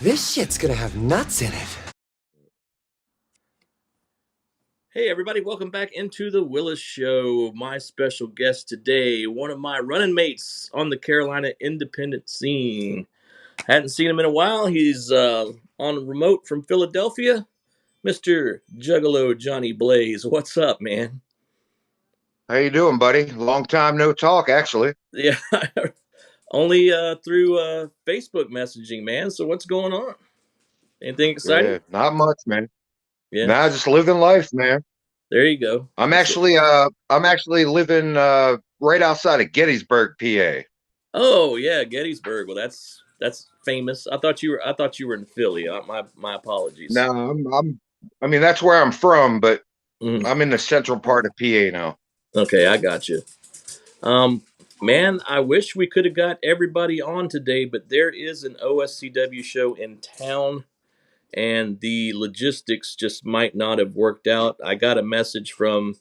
This shit's gonna have nuts in it. Hey everybody, welcome back into the Willis Show. My special guest today, one of my running mates on the Carolina independent scene. Hadn't seen him in a while. He's on remote from Philadelphia. Mr. Juggalo Johnny Blaze. What's up, man? How you doing, buddy? Long time no talk, actually. Yeah, only through Facebook messaging, man. So what's going on? Anything exciting? Yeah, not much, man. Yeah, Nah, just living life, man. there you go. I'm actually living right outside of Gettysburg, PA. Oh yeah, Gettysburg. Well, that's famous. I thought you were in Philly. My apologies. No, I mean that's where I'm from, but Mhm. I'm in the central part of PA now. Okay, I got you. Um, man, I wish we could have got everybody on today, but there is an OSCW show in town, and the logistics just might not have worked out. I got a message from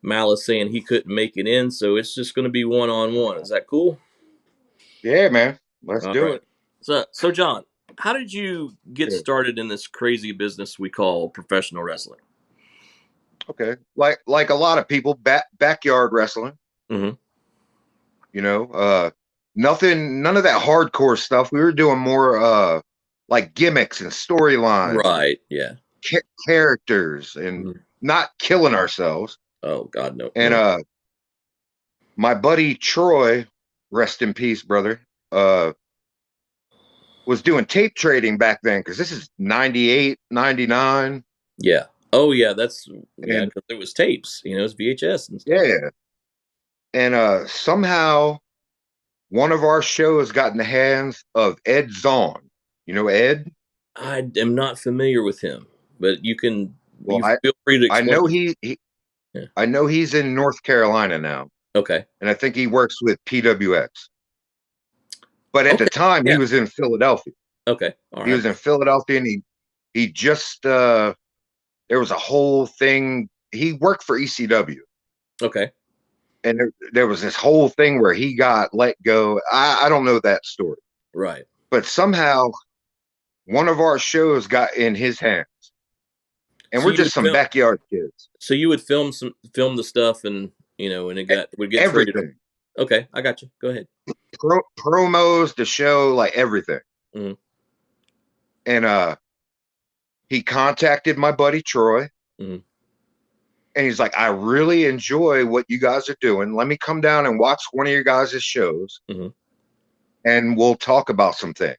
Malice saying he couldn't make it in, so it's just going to be one-on-one. Is that cool? Yeah, man. Let's All do right. it. So John, how did you get Yeah. started in this crazy business we call professional wrestling? Okay. Like a lot of people, backyard wrestling. Mm-hmm. You know, none of that hardcore stuff. We were doing more like gimmicks and storylines and Right. Yeah. characters and Mhm. not killing ourselves. Oh God, no, And no. my buddy Troy, rest in peace, brother, was doing tape trading back then because this is 98, 99. Yeah. Oh yeah. And Because it was tapes. It was VHS and stuff. yeah. And somehow one of our shows got in the hands of Ed Zahn. You know Ed? I am not familiar with him, but Well, you feel free to I explain. know he Yeah. I know he's in North Carolina now, Okay. and I think he works with PWX. But at the Okay. time, he Yeah. was in Philadelphia. Okay. All He right. was in Philadelphia, and he just there was a whole thing. He worked for ECW, Okay. and there was this whole thing where he got let go. I don't know that story, Right. but somehow one of our shows got in his hands, and So we're you would just some film. backyard kids. So you would film the stuff, and and it would get traded. Everything, Okay. I got you. Go ahead. promos, the show, like everything. Mm-hmm. And he contacted my buddy Troy, Mm-hmm. and he's like, I really enjoy what you guys are doing. Let me come down and watch one of your guys' shows, Mm-hmm. and we'll talk about some things.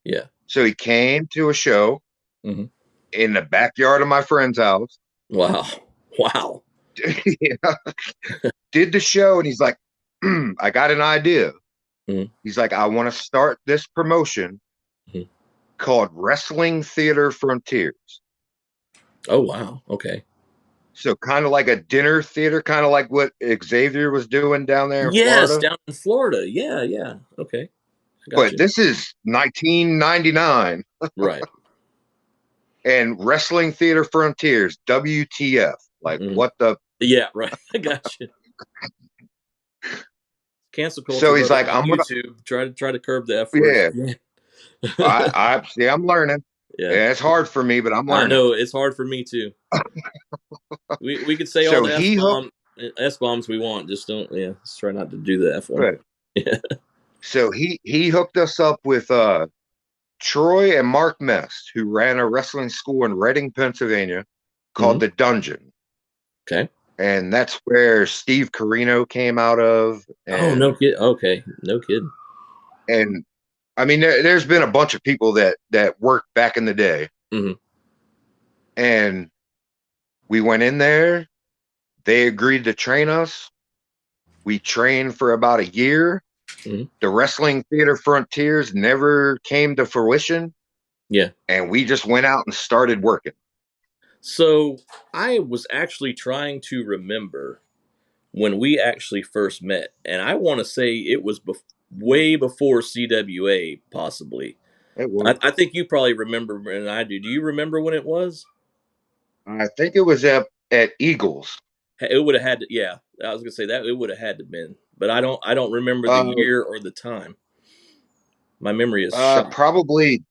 Yeah. So he came to a show Mm-hmm. in the backyard of my friend's house. Wow. Wow. Yeah. Did the show, and he's like, I got an idea. Mm-hmm. He's like, I want to start this promotion Mm-hmm. called Wrestling Theater Frontiers. Oh wow. Okay. So kind of like a dinner theater, kind of like what Xavier was doing down there in Yes, Florida. down in Florida. Yeah. Yeah. Okay. I got But you. this is 1999, Right. and Wrestling Theater Frontiers, WTF. Like, Mm-hmm. what the? Yeah. Right. I got you. Cancel culture. So he's brother, like, on I'm gonna, YouTube. Try to curb the F word. yeah, I see, I'm learning. Yeah. Yeah, it's hard for me, but I'm I learning. know it's hard for me too. We could say all So the he hooked, S bombs we want. Just don't. Yeah. Let's try not to do the F one. right. Yeah. So he hooked us up with Troy and Mark Mest, who ran a wrestling school in Reading, Pennsylvania, called Mm-hmm. the Dungeon. Okay. And that's where Steve Carino came out of. Oh no kid. Okay. No kidding. And I mean, there's been a bunch of people that worked back in the day. Mm-hmm. And we went in there. They agreed to train us. We trained for about a year. Mm-hmm. The Wrestling Theater Frontiers never came to fruition. Yeah. And we just went out and started working. So I was actually trying to remember when we actually first met, and I want to say it was way before CWA, possibly. It was. I think you probably remember more than I do. Do you remember when it was? I think it was at Eagles. It would have had to. Yeah, I was gonna say that it would have had to been, but I don't remember the year or the time. My memory is shot. Probably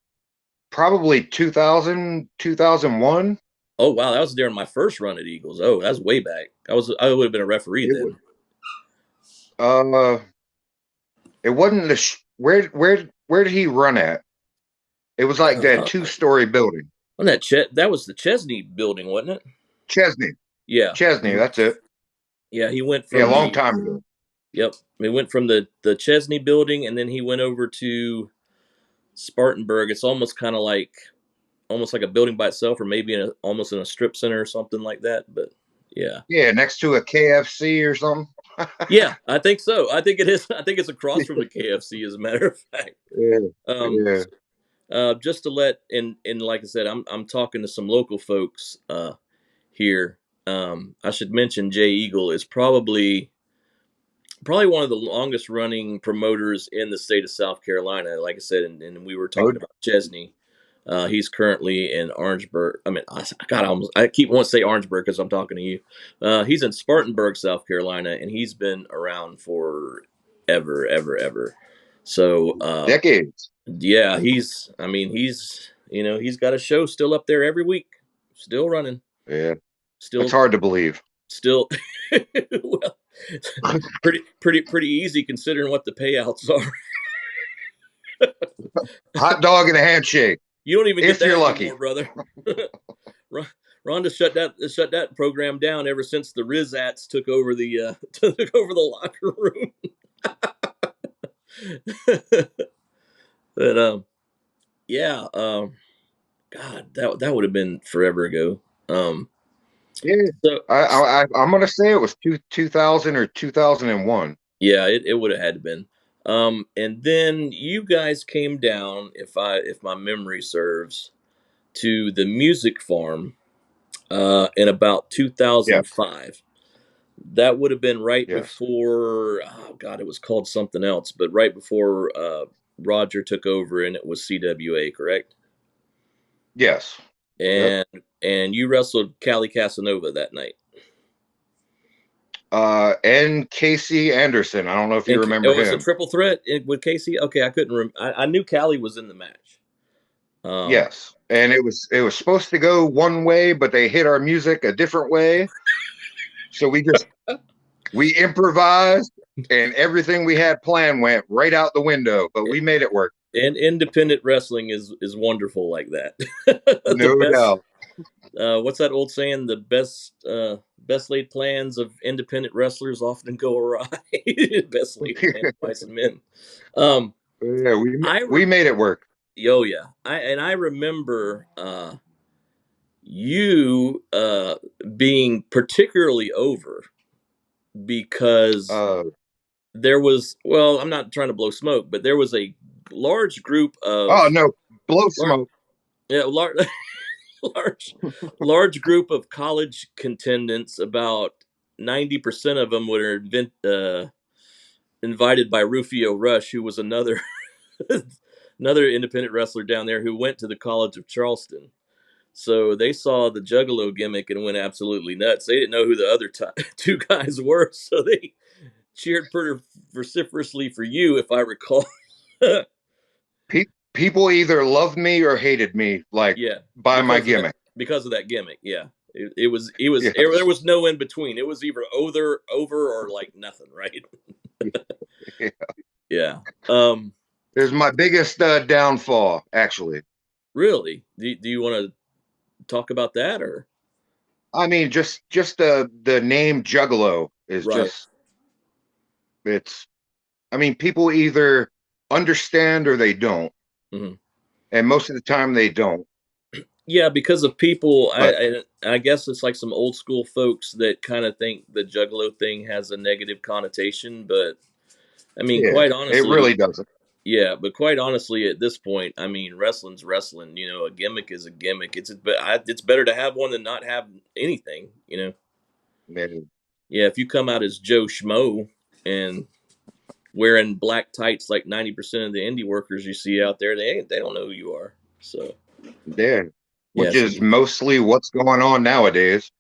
probably 2000, 2001. Oh wow, that was during my first run at Eagles. Oh, that's way back. I would have been a referee It was, then. uh, it wasn't where did he run at? It was like that Uh, 2-story building. on that was the Chesney building, wasn't it? Chesney. Yeah. Chesney, Mhm. that's it. Yeah, he went Yeah, a from long the time ago. Yep. He went from the Chesney building and then he went over to Spartanburg. It's almost like a building by itself or maybe almost in a strip center or something like that, but yeah. Yeah, next to a KFC or something. Yeah, I think so. I think it is. I think it's across from the KFC as a matter of fact. Yeah, Um yeah. just to let and like I said, I'm talking to some local folks here. I should mention Jay Eagle is probably one of the longest running promoters in the state of South Carolina. Like I said, and we were Oh, talking about Chesney. He's currently in Orangeburg. I mean, I keep wanting to say Orangeburg because I'm talking to you. He's in Spartanburg, South Carolina, and he's been around for ever. So decades. yeah, he's got a show still up there every week, still running, Yeah, that's still hard to believe. still well, pretty easy considering what the payouts are. Hot dog and a handshake, You don't even get if you're that lucky. anymore, brother. Rhonda shut that program down ever since the Rizats took over took over the locker room. But yeah, God, that would have been forever ago. Yeah, So I'm gonna say it was 2000 or 2001. yeah, it would have had to been. And then you guys came down, if my memory serves, to the music farm in about Yes, 2005. That would have been right yes, before, oh God, it was called something else, but right before Roger took over and it was CWA, correct? yes. Yep. And and you wrestled Callie Casanova that night. And Casey Anderson. I don't know if you And it remember was a him. triple threat with Casey. Okay, I couldn't remember. I knew Callie was in the match. Um, Yes, and it was supposed to go one way, but they hit our music a different way. So we improvised, and everything we had planned went right out the window. But we made it work. and independent wrestling is wonderful like that. The No best. doubt. What's that old saying? The best laid plans of independent wrestlers often go awry. Best laid plans by some men. Um, Yeah, I re- we made it work. yo yeah. I remember you being particularly over because Uh, there was, well, I'm not trying to blow smoke, but there was a large group of oh no, blow lar- smoke. yeah, large large group of college contendants. About 90% of them were invited by Rufio Rush, who was another another independent wrestler down there who went to the College of Charleston. So they saw the Juggalo gimmick and went absolutely nuts. They didn't know who the other two guys were, so they cheered pretty vociferously for you, if I recall. People either loved me or hated me, like Yeah, by my gimmick. because of that gimmick. Yeah, there Yes. was no in between. It was either over or like nothing, right? Yeah. Yeah. It was my biggest downfall, actually. Really? Do you want to talk about that or I mean, just the name Juggalo is right? just it's. I mean, people either understand or they don't, Hmm. and most of the time they don't. Yeah, because of people. But I guess it's like some old school folks that kind of think the Juggalo thing has a negative connotation, but I mean, yeah, quite it honestly, really doesn't. yeah, but quite honestly, at this point, I mean, wrestling's wrestling. A gimmick is a gimmick. It's better to have one than not have anything. Man, Yeah, if you come out as Joe Schmo and wearing black tights like 90% of the indie workers you see out there, they don't know who you are. So yeah, yeah, which so is mostly what's going on nowadays.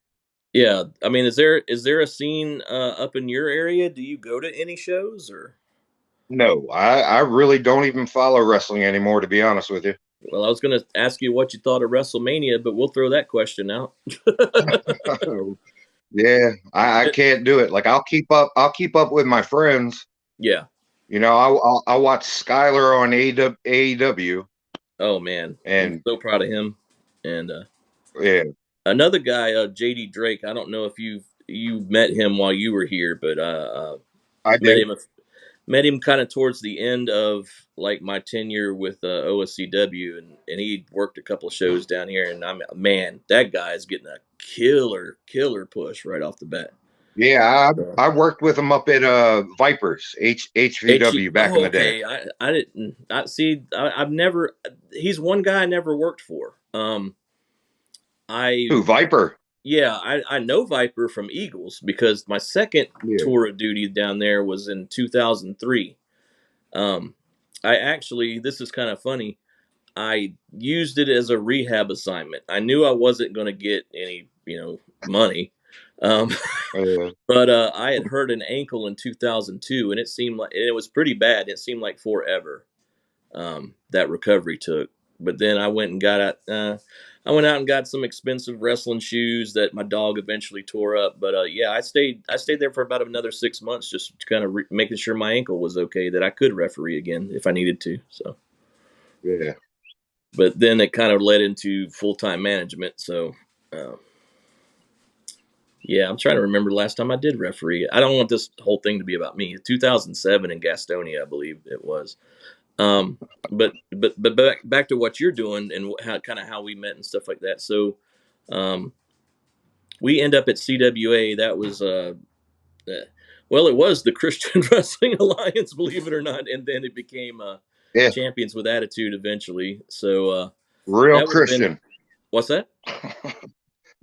yeah. I mean, is there a scene up in your area? Do you go to any shows or? No, I really don't even follow wrestling anymore, to be honest with you. Well, I was going to ask you what you thought of WrestleMania, but we'll throw that question out. Yeah, I can't do it. Like I'll keep up with my friends. Yeah. You know, I'll watch Skyler on AEW, Oh man, I'm and so proud of him. And yeah, another guy, JD Drake. I don't know if you met him while you were here, but I met did. him met him kind of towards the end of like my tenure with OSCW, and he worked a couple shows down here. And I'm man, that guy is getting a killer push right off the bat. Yeah, So, I worked with him up at Vipers HVW back in oh, the day. okay. I didn't. I see. I've never. He's one guy I never worked for. I Who, Viper? Yeah, I know Viper from Eagles because my second Yeah. tour of duty down there was in 2003. Um, I actually, this is kind of funny. I used it as a rehab assignment. I knew I wasn't going to get any, money. Um, Uh, but I had hurt an ankle in 2002, and it was pretty bad. It seemed like forever that recovery took. But then I went and got out. I went out and got some expensive wrestling shoes that my dog eventually tore up. But yeah, I stayed. I stayed there for about another 6 months, just kind of making sure my ankle was okay, that I could referee again if I needed to. So, yeah. but then it kind of led into full time management. So, uh, yeah, I'm trying to remember the last time I did referee. I don't want this whole thing to be about me. 2007 in Gastonia, I believe it was. Um, but back to what you're doing and how kind of how we met and stuff like that. So, um, we end up at CWA. That was well, it was the Christian Wrestling Alliance, believe it or not, and then it became Yeah. Champions with Attitude eventually. So Real that would have been Christian. what's that?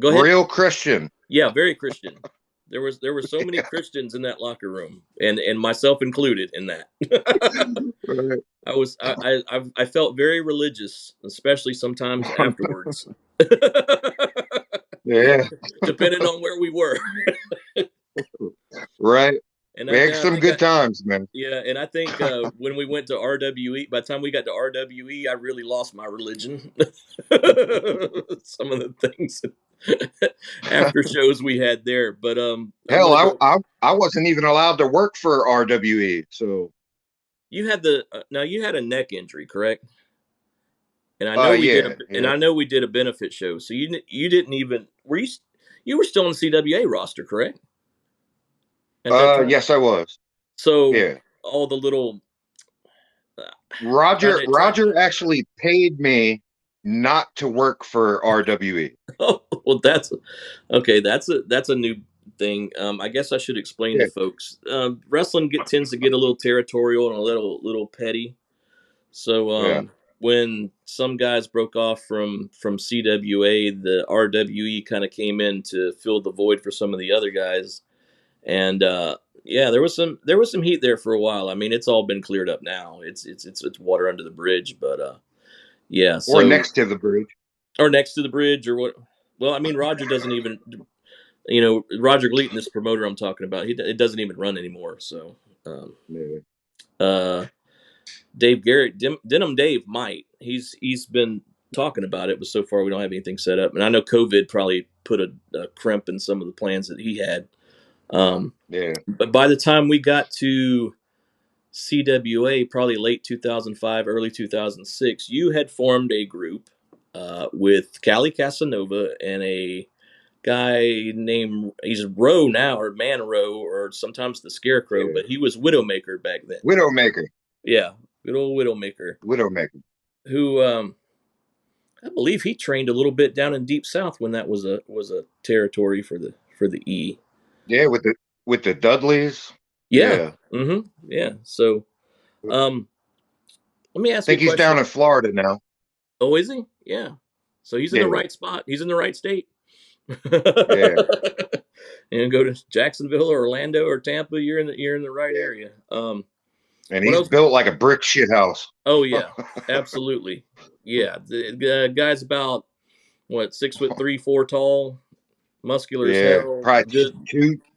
Go ahead. Real Christian. Yeah, very Christian. There were so many Christians in that locker room, and myself included in that. Right. I felt very religious, especially sometimes afterwards, Yeah, depending on where we were. right. And We had some I got good times, man. yeah, and I think when we went to RWE, by the time we got to RWE, I really lost my religion. Some of the things after shows we had there, but I'm Hell, gonna go. I wasn't even allowed to work for RWE. So, You had now you had a neck injury, correct? And I know we did yeah, and yeah. I know we did a benefit show. So you didn't even you were still on the CWA roster, correct? At that time. Yes, I was. So Yeah. all the little uh, trying Roger actually paid me not to work for RWE. oh well that's okay, that's a new thing. I guess I should explain to Yeah, folks. Wrestling tends to get a little territorial and a little petty. So yeah. when some guys broke off from CWA, the RWE kind of came in to fill the void for some of the other guys, and yeah, there was some heat there for a while. I mean, it's all been cleared up now. It's water under the bridge, but yeah. Or So next to the bridge. or next to the bridge or what? Well, I mean, Roger doesn't even. Roger Gleaton, this promoter I'm talking about, it doesn't even run anymore. So, um, Yeah. uh, Dave Garrett, Denim Dave might. He's been talking about it, but so far we don't have anything set up. And I know COVID probably put a crimp in some of the plans that he had. Yeah. But by the time we got to CWA, probably late 2005, early 2006, you had formed a group with Callie Casanova and a guy named, he's Rowe now, or Man Rowe, or sometimes the Scarecrow, Yeah. but he was Widowmaker back then. Widowmaker. Yeah, good old Widowmaker, Widowmaker. who I believe he trained a little bit down in Deep South when that was a territory for the E. Yeah, with the Dudleys. Yeah. Yeah. Yeah. So, I um, let me ask you a think he's down question. in Florida now. Oh, is he? Yeah. So he's in the Yeah. right spot. He's in the right state. Yeah. And go to Jacksonville or Orlando or Tampa. You're in the right Yeah. area. And What he's else? built like a brick shit house. Oh yeah, absolutely. Yeah, the guy's about what 6'3", 4 tall, muscular as Yeah. hell, Probably good.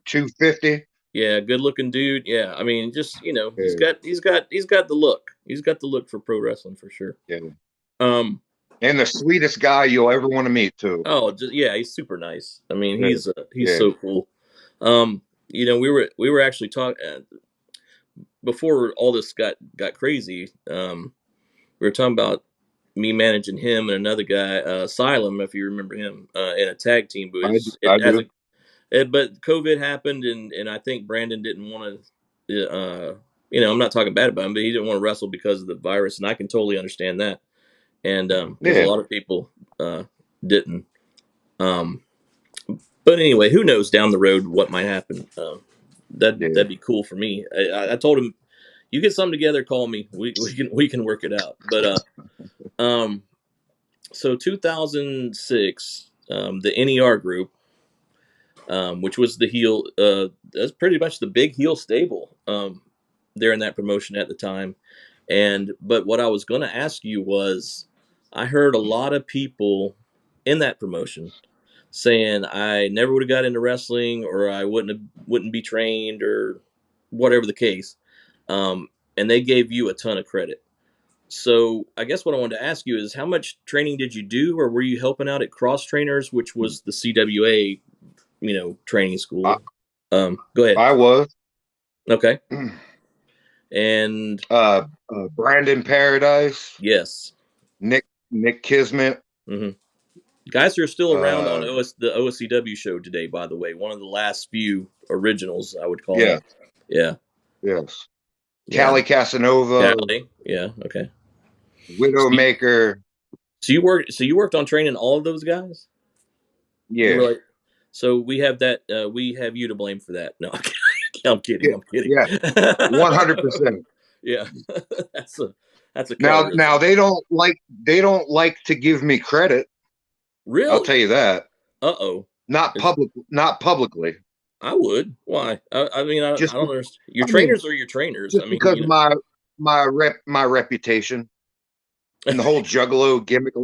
250. Yeah, good looking dude. Yeah, I mean, just he's Yeah. got the look. He's got the look for pro wrestling for sure. Yeah. Um, And the sweetest guy you'll ever want to meet too. oh, yeah, he's super nice. I mean, Yeah. he's Yeah. so cool. We were actually talking before all this got crazy. We were talking about me managing him and another guy, Asylum, if you remember him, in a tag team. But it I has do. but COVID happened, and I think Brandon didn't want to. I'm not talking bad about him, but he didn't want to wrestle because of the virus, and I can totally understand that. And because a Yeah. lot of people didn't. Um, but anyway, who knows down the road what might happen? Yeah. That'd be cool for me. I told him, you get something together, call me. We can work it out. But um, so 2006, the NER group, which was the heel, that's pretty much the big heel stable there in that promotion at the time. But what I was going to ask you was, I heard a lot of people in that promotion saying I never would have got into wrestling, or I wouldn't be trained, or whatever the case. And they gave you a ton of credit. So I guess what I wanted to ask you is, how much training did you do, or were you helping out at Cross Trainers, which was the CWA, training I, school? Go ahead. I was. Okay. And Brandon Paradise, yes. Nick Kismet. hmm Guys who are still around on Uh, the OSCW show today, by the way, one of the last few originals, I would call yeah, it. Yeah. yes. Yeah. Callie Casanova, Callie. Yeah. Okay. So you, Widowmaker. so you worked on training all of those guys? You Yeah, were like, so we have that. We have you to blame for that. No, I'm kidding. yeah, I'm kidding. yeah. 100%. Yeah, that's a that's a Now colorism. they don't like to give me credit. I'll Really? tell you that. Uh-oh. Not publicly. I would. Why? I mean, I Just don't understand. Your I mean, trainers are your trainers. I just mean, because my reputation and the whole Juggalo gimmick. A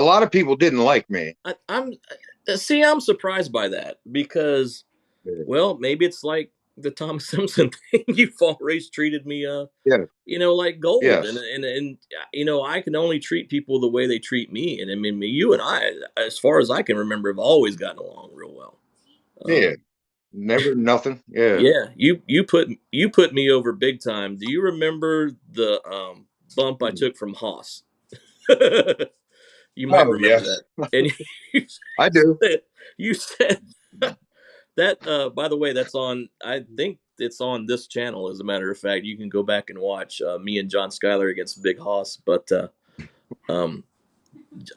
lot of people didn't like me. I'm surprised by that because, Yeah, well, maybe it's like the Tom Simpson thing. You've always treated me, yeah, like gold, and yes, and and I can only treat people the way they treat me, and I mean, you and I, as far as I can remember, have always gotten along real well. yeah. Um, Never nothing. Yeah. yeah, you put me over big time. Do you remember the bump I took from Haas? You might Oh remember yes, that. And you I do. said, you said that, by the way, that's on, I think it's on this channel, as a matter of fact. You can go back and watch me and John Schuyler against Big Hoss. But um,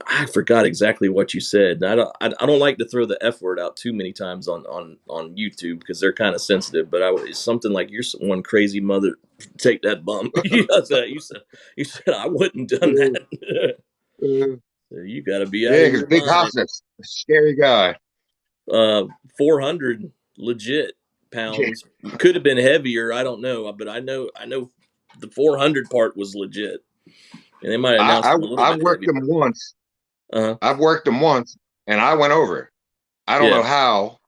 I forgot exactly what you said. And I don't like to throw the F word out too many times on YouTube, because they're kind of sensitive. But something like, you're one crazy mother, take that bump. You said I wouldn't done Uh, that. uh, So you got to be out yeah, of because your Big mind. Hoss, a scary guy. 400 legit Yeah. pounds. Could have been heavier. I don't know, but I know the 400 part was legit, and they might have announced I, him a little I bit I've worked heavier. him once. Uh I've worked him once, and I went over. I don't yeah. know how.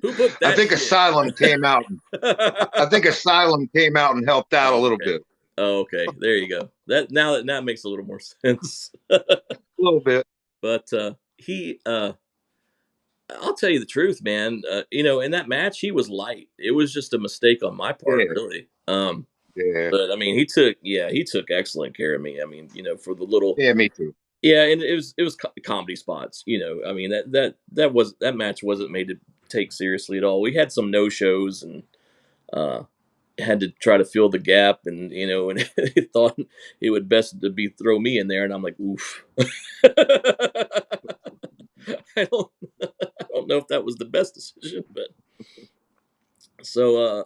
Who booked I that think shit? Asylum came out. I think Asylum came out and helped out a Oh, little okay. bit. Oh, okay. There you go. That makes a little more sense. A little bit. But he I'll tell you the truth, man. In that match, he was light. It was just a mistake on my part, Yeah. really. Yeah. But I mean, he took excellent care of me. I mean, for the little, Yeah. Me too. yeah, and it was comedy spots. I mean, that match wasn't made to take seriously at all. We had some no shows, and uh, had to try to fill the gap, and and it thought it would best to be throw me in there, and I'm like, oof. I don't I don't know if that was the best decision, but so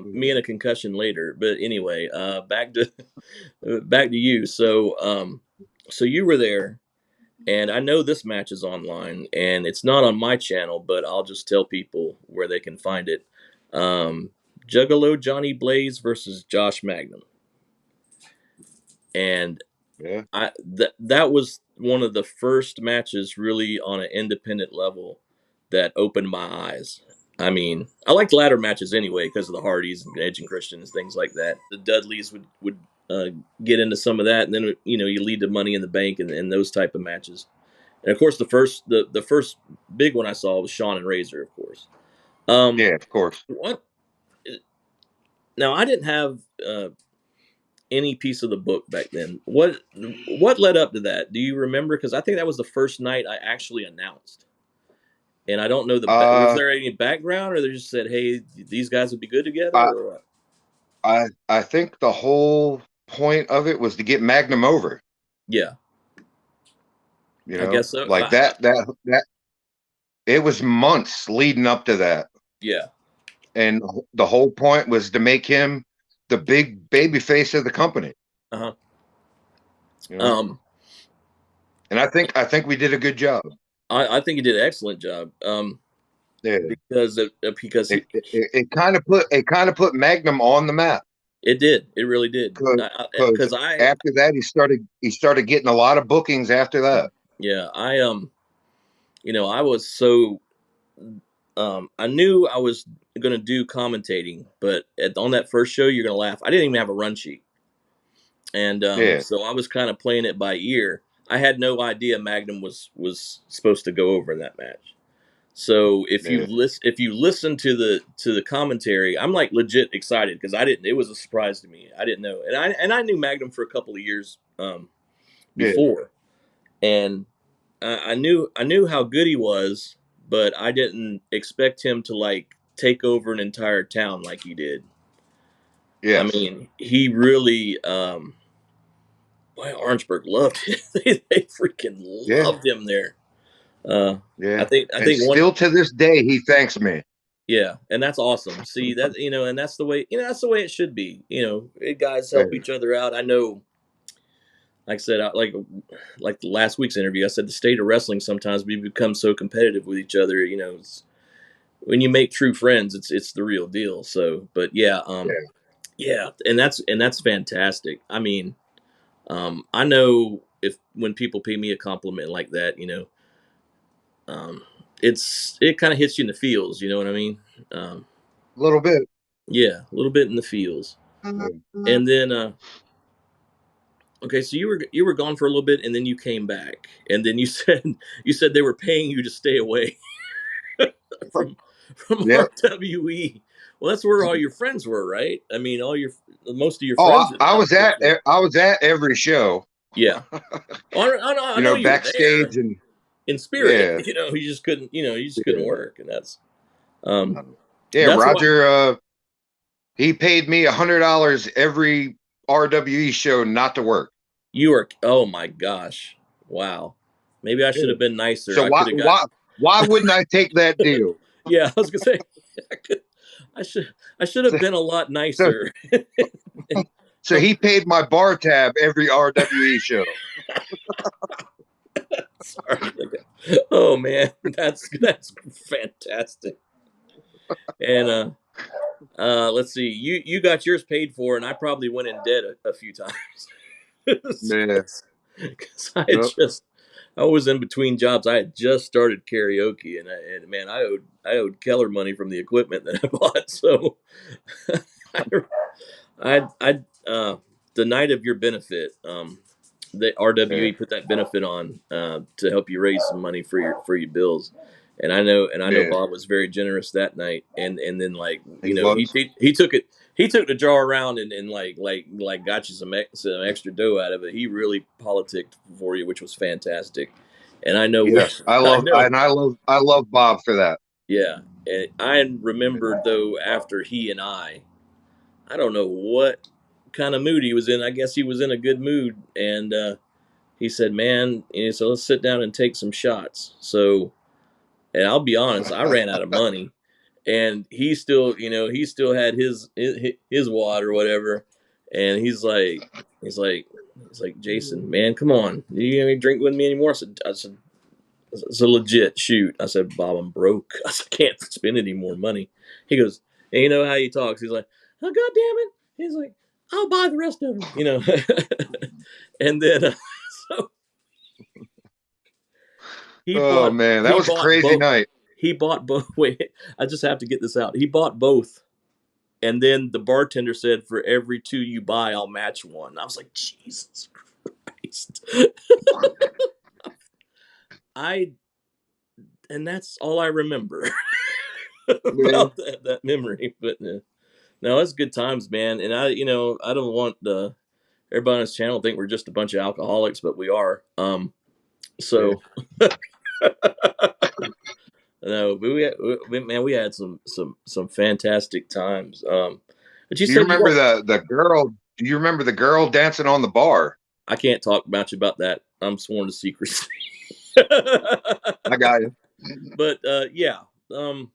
me and a concussion later. But anyway, back to you. So you were there, and I know this match is online, and it's not on my channel, but I'll just tell people where they can find it. Um, Juggalo Johnny Blaze versus Josh Magnum, and Yeah. that was one of the first matches really on an independent level that opened my eyes. I mean, I liked ladder matches anyway because of the Hardys and Edge and Christians, things like that. The Dudleys would get into some of that, and then you lead to Money in the Bank and those type of matches. And of course, the first big one I saw was Shawn and Razor, of course. Yeah, of course. What? Now I didn't have any piece of the book back then. What led up to that? Do you remember? Because I think that was the first night I actually announced. And I don't know was there any background, or they just said, "Hey, these guys would be good together," I, or what? I think the whole point of it was to get Magnum over. Yeah, You I know, guess so. like that. It was months leading up to that, Yeah. and the whole point was to make him the big baby face of the company. Uh huh. You know, and I think we did a good job. I think he did an excellent job. Yeah, Because it kind of put Magnum on the map. it did. It really did. Because Because after that he started getting a lot of bookings after that. yeah, I was so I knew I was going to do commentating, but on that first show, you're going to laugh. I didn't even have a run sheet, and Yeah, so I was kind of playing it by ear. I had no idea Magnum was supposed to go over in that match. So yeah, if you listen to the commentary, I'm like legit excited because I didn't. It was a surprise to me. I didn't know, and I knew Magnum for a couple of years yeah, before, and I knew how good he was, but I didn't expect him to like take over an entire town like he did. I yes, mean, he really boy, Orangeburg loved him. They freaking yeah, loved him there. Uh, yeah. I And think one still to this day, he thanks me. yeah, and that's awesome. See that and that's the way that's the way it should be. Guys Yeah, help each other out. I know, like I said, like the last week's interview, I said the state of wrestling sometimes we become so competitive with each other. When you make true friends, it's the real deal. So, but yeah, yeah, yeah, and that's fantastic. I mean, I know if when people pay me a compliment like that, um, it kind of hits you in the feels. You know what I mean? Um, a little bit. yeah, a little bit in the feels. Yeah. And then, okay, so you were gone for a little bit, and then you came back, and then you said they were paying you to stay away from Yeah. RWE. Well, that's where all your friends were, right? I mean, most of your Oh, friends I out was there. at I was at every show. Yeah. Oh, I You know know, you were there backstage and in spirit. yeah, You just couldn't yeah, work, and um yeah. that's why Roger, he paid me $100 every RWE show not to work. you are. Oh my gosh! Wow. Maybe I should Yeah. have been nicer. So I could have got. why wouldn't I take that deal? Yeah, I was gonna say. I could. I should have So, been a lot so, nicer. And so he paid my bar tab every RWE show. sorry. Oh man, that's fantastic. And let's see. You got yours paid for, and I probably went in debt a few times. Yeah. Because Yep. I was in between jobs. I had just started karaoke, and man, I owed Keller money from the equipment that I bought. So I the night of your benefit, the Yeah. RWE put that benefit on to help you raise some money for your bills. And I know Yeah. Bob was very generous that night. And then like He was. he took it. He took the jar around and like got you some extra dough out of it. He really politicked for you, which was fantastic. And I know Yes. I know, I love Bob for that. yeah. And I remember though after he and I don't know what kind of mood he was in. I guess he was in a good mood, and he said, "Man, so let's sit down and take some shots." So, and I'll be honest, I ran out of money, and he still had his wad or whatever, and he's like, Jason, man, come on, you gonna drink with me anymore? I said, it's a legit shoot. I said, Bob, I'm broke. I said, I can't spend any more money. He goes, and you know how he talks. He's like, oh, God damn it. He's like, I'll buy the rest of them. And then, so Oh man, that he was a bought crazy both. night. He bought both. Wait, I just have to get this out. He bought both And then the bartender said, "For every 2 you buy, I'll match one." I was like, Jesus Christ. And that's all I remember Yeah. about that memory. But no, it's good times, man. And I don't want everybody on this channel to think we're just a bunch of alcoholics, but we are. Yeah. So no, but we had some fantastic times. But you Do you said you remember want. the girl? Do you remember the girl dancing on the bar? I can't talk much about that. I'm sworn to secrecy. I got you. But yeah. Um,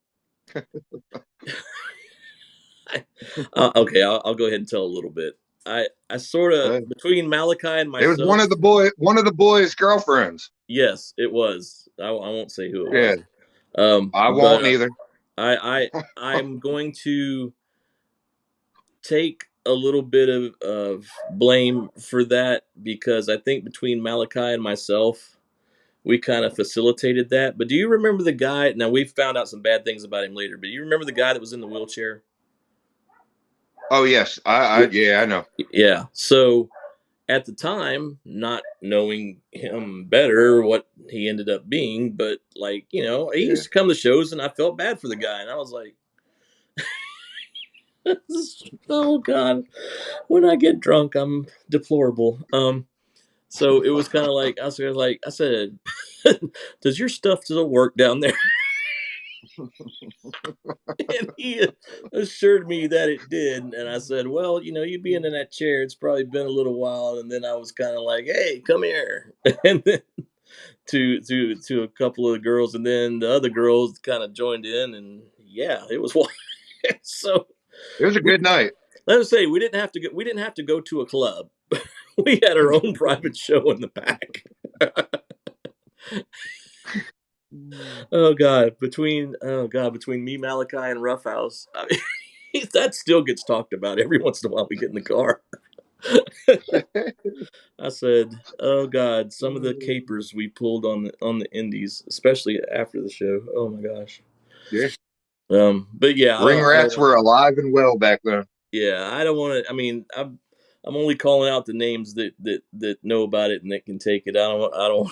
okay, I'll go ahead and tell a little bit. I sort of between Malachi and It was myself. one of the boys' girlfriends. Yes, it was. I won't say who it Yeah, was. I But won't either. I'm going to take a little bit of blame for that because I think between Malachi and myself, we kind of facilitated that. But do you remember the guy? Now we found out some bad things about him later, but you remember the guy that was in the wheelchair? Oh yes, Yeah. yeah, I know. Yeah. So at the time, not knowing him better, what he ended up being, but like, he Yeah, used to come to shows and I felt bad for the guy. And I was like, oh God, when I get drunk, I'm deplorable. So it was kind of like, I said, does your stuff still work down there? And he assured me that it did. And I said, well, you being in that chair, it's probably been a little while. And then I was kind of like, hey, come here. And then to a couple of the girls, and then the other girls kind of joined in, and yeah, it was wild. So it was a we, good night. let us say we didn't have to go to a club. We had our own private show in the back. Between me, Malachi, and Roughhouse, I mean, that still gets talked about every once in a while. We get in the car. I said, "Oh God, some of the capers we pulled on the indies, especially after the show. Oh my gosh." Yeah, But yeah, ring I don't rats want. were alive and well back then. Yeah, I don't want to. I mean, I'm only calling out the names that know about it and that can take it. I don't.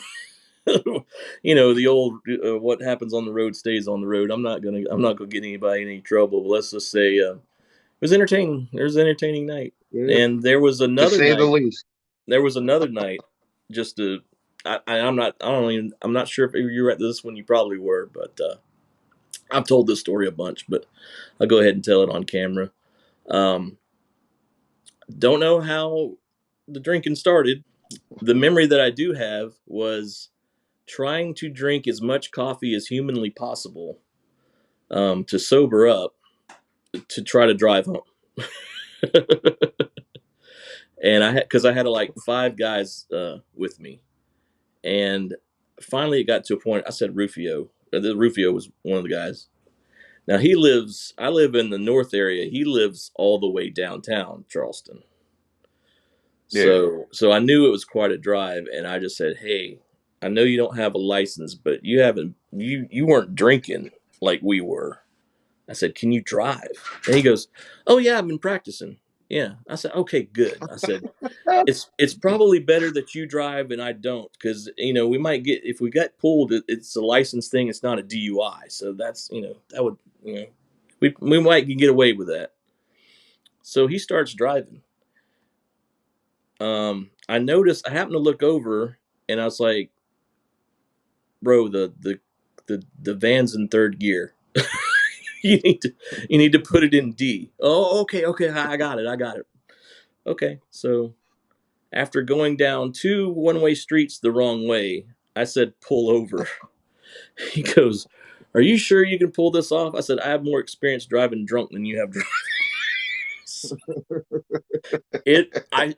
The old what happens on the road stays on the road. I'm not gonna get anybody in any trouble. But let's just say it was entertaining. There was an entertaining night, Yeah, and there was to another say the night. least. There was another night. Just to, I'm not. I don't even. I'm not sure if you were at this one. You probably were, but I've told this story a bunch. But I'll go ahead and tell it on camera. Um, don't know how the drinking started. The memory that I do have was trying to drink as much coffee as humanly possible to sober up to try to drive home. And because I had like 5 guys with me, and finally it got to a point. I said Rufio. The Rufio was one of the guys. Now I live in the north area. He lives all the way downtown Charleston. Yeah, So I knew it was quite a drive, and I just said, "Hey, I know you don't have a license, but you weren't drinking like we were." I said, "Can you drive?" And he goes, "Oh yeah, I've been practicing." Yeah. I said, "Okay, good." I said, "It's probably better that you drive and I don't, because we might get if we got pulled. It's a license thing. It's not a DUI, so that's that would we might get away with that." So he starts driving. I noticed. I happened to look over, and I was like, "Bro, the van's in third gear. you need to you need to put it in D." Oh, okay, I got it. Okay, so after going down 2 one-way streets the wrong way, I said, "Pull over." He goes, "Are you sure you can pull this off?" I said, "I have more experience driving drunk than you have driving." It I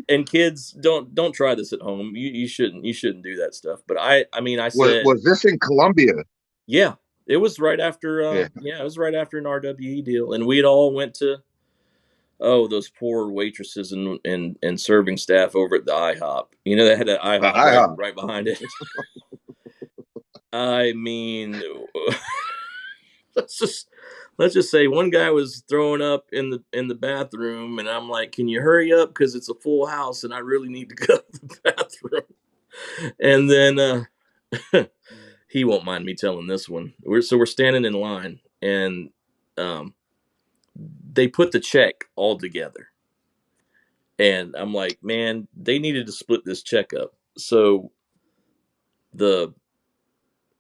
and kids don't try this at home. You shouldn't do that stuff. But I said, was this in Columbia? yeah, it was right after Yeah, it was right after an RWE deal, and we'd all went to those poor waitresses and serving staff over at the IHOP. They had that IHOP IHOP. right behind it. I mean, let's let's just say one guy was throwing up in the bathroom, and I'm like, "Can you hurry up? Because it's a full house, and I really need to go to the bathroom." And then he won't mind me telling this one. We're standing in line, and um, they put the check all together, and I'm like, "Man, they needed to split this check up." So the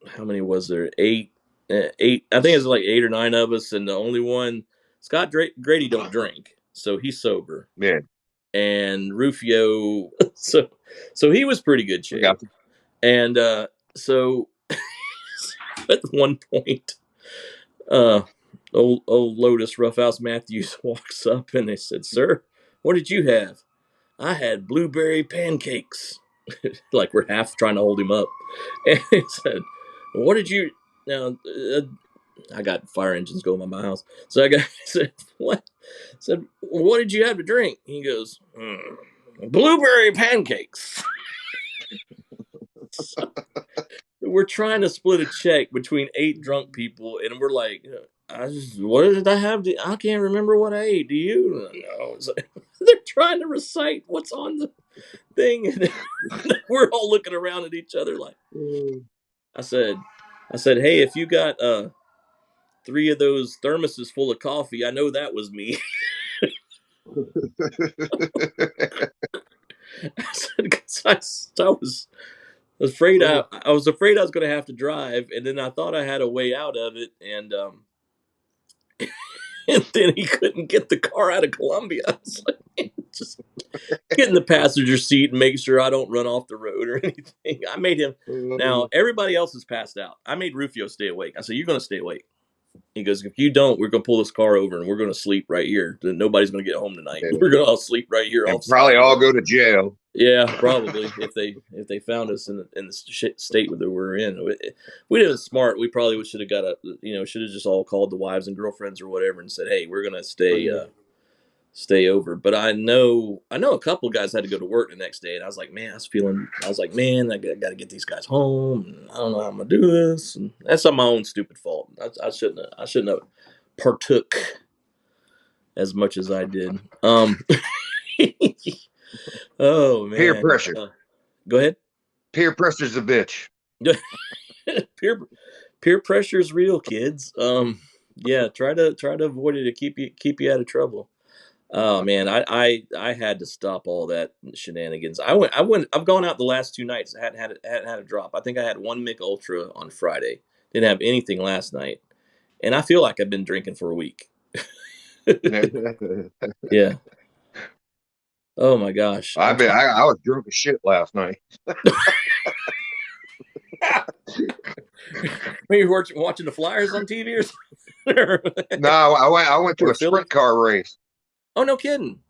how many was there? Eight. I think it's like 8 or 9 of us, and the only one, Grady, don't drink, so he's sober. Yeah, And Rufio, so he was pretty good we shape. got you. And so at one point, uh, old Lotus Roughhouse Matthews walks up, and they said, "Sir, what did you have?" "I had blueberry pancakes." Like we're half trying to hold him up. And he said, "What did you?" Now, I got fire engines going by my house. So I said, "What?" I said, "What did you have to drink?" He goes, "Blueberry pancakes." So we're trying to split a check between 8 drunk people, and we're like, what did I have? I can't remember what I ate. Do you? No. So they're trying to recite what's on the thing, and we're all looking around at each other like. I said, "Hey, if you got 3 of those thermoses full of coffee, I know that was me." I said, 'cause I was afraid I was afraid I was going to have to drive, and then I thought I had a way out of it, and and then he couldn't get the car out of Columbia. I was like, "Man, just get in the passenger seat and make sure I don't run off the road or anything." I made him. Now everybody else is passed out. I made Rufio stay awake. I said, "You're going to stay awake." He goes, "If you don't, we're going to pull this car over and we're going to sleep right here. Nobody's going to get home tonight. Yeah. We're going to all sleep right here." And probably all go to jail. Yeah, probably if they found us in the state that we're in. We did it smart. We probably should have should have just all called the wives and girlfriends or whatever and said, "Hey, we're gonna stay over." But I know a couple of guys had to go to work the next day, and I was like, man, I got to get these guys home. And I don't know how I'm gonna do this, and that's not my own stupid fault. I shouldn't have partook as much as I did. Oh man, Peer pressure. Go ahead. Peer pressure's a bitch. peer pressure is real, kids. Yeah, try to avoid it to keep you out of trouble. Oh man, I had to stop all that shenanigans. I've gone out the last 2 nights. I hadn't had a drop. I think I had one Mick Ultra on Friday. Didn't have anything last night, and I feel like I've been drinking for a week. Yeah. Oh my gosh. I was drunk as shit last night. Were you watching the Flyers on TV or something? No, I went to a sprint car race. Oh, no kidding.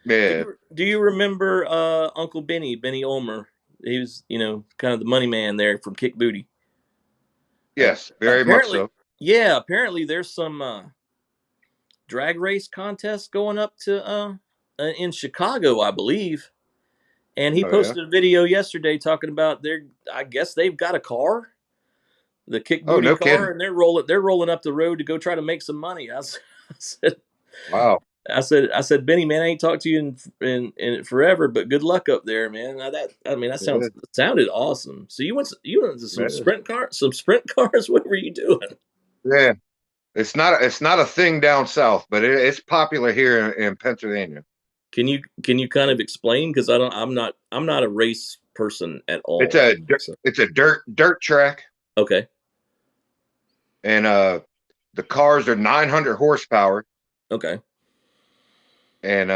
Yeah. Do you remember Uncle Benny Ulmer? He was, kind of the money man there from Kick Booty. Yes, very much so. Yeah, apparently there's some drag race contest going up to in Chicago, I believe. And he posted a video yesterday talking about I guess they've got a car, the Kick Booty car, kidding. And they're rolling up the road to go try to make some money. I said, wow. I said, "Benny, man, I ain't talked to you in forever, but good luck up there, man." That sounded awesome. So you went to some sprint cars. What were you doing? Yeah, it's not a thing down south, but it's popular here in Pennsylvania. Can you kind of explain? Because I'm not a race person at all. It's a dirt track. Okay. And the cars are 900 horsepower. Okay. And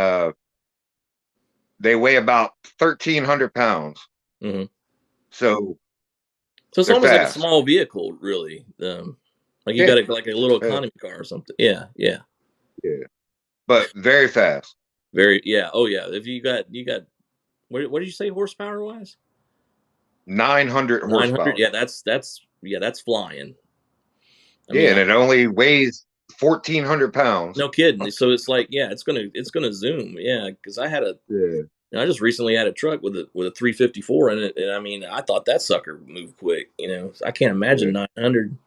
they weigh about 1,300 pounds. Mm-hmm. So it's almost like a small vehicle, really. Like you got like a little economy car or something. Yeah. But very fast. Oh yeah. If you got what did you say horsepower wise? 900 horsepower. Yeah, that's flying. And it only weighs 1,400 pounds. No kidding. So it's like, it's gonna zoom. Yeah, because I just recently had a truck with a 354 in it, and I thought that sucker moved quick. I can't imagine 900.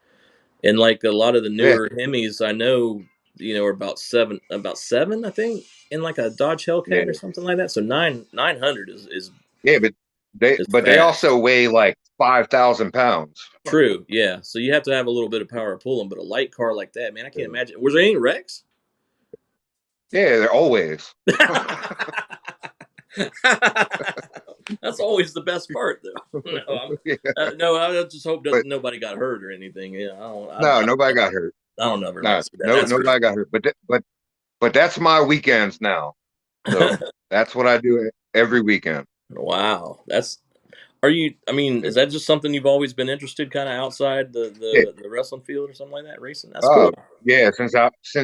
And like a lot of the Yeah, newer Hemis, I know, are about seven, I think, in like a Dodge yeah, Hellcat or something like that. So 900 is yeah. is But they fast. also weigh like 5,000 pounds. True, yeah. So you have to have a little bit of power pulling, but a light car like that, man, I can't Yeah, imagine. Was there any wrecks? yeah, they're always. That's always the best part, though. Yeah, No, I just hope that but nobody got hurt or anything. Yeah, I don't. no, nobody got hurt. I don't ever No, mess with that. That's crazy. nobody got hurt. But that's my weekends now. So that's what I do every weekend. Wow, that's. Are you? I mean, Yeah. is that just something you've always been interested, kind of outside the, Yeah. the wrestling field or something like that? Racing. That's Oh, cool. yeah. Since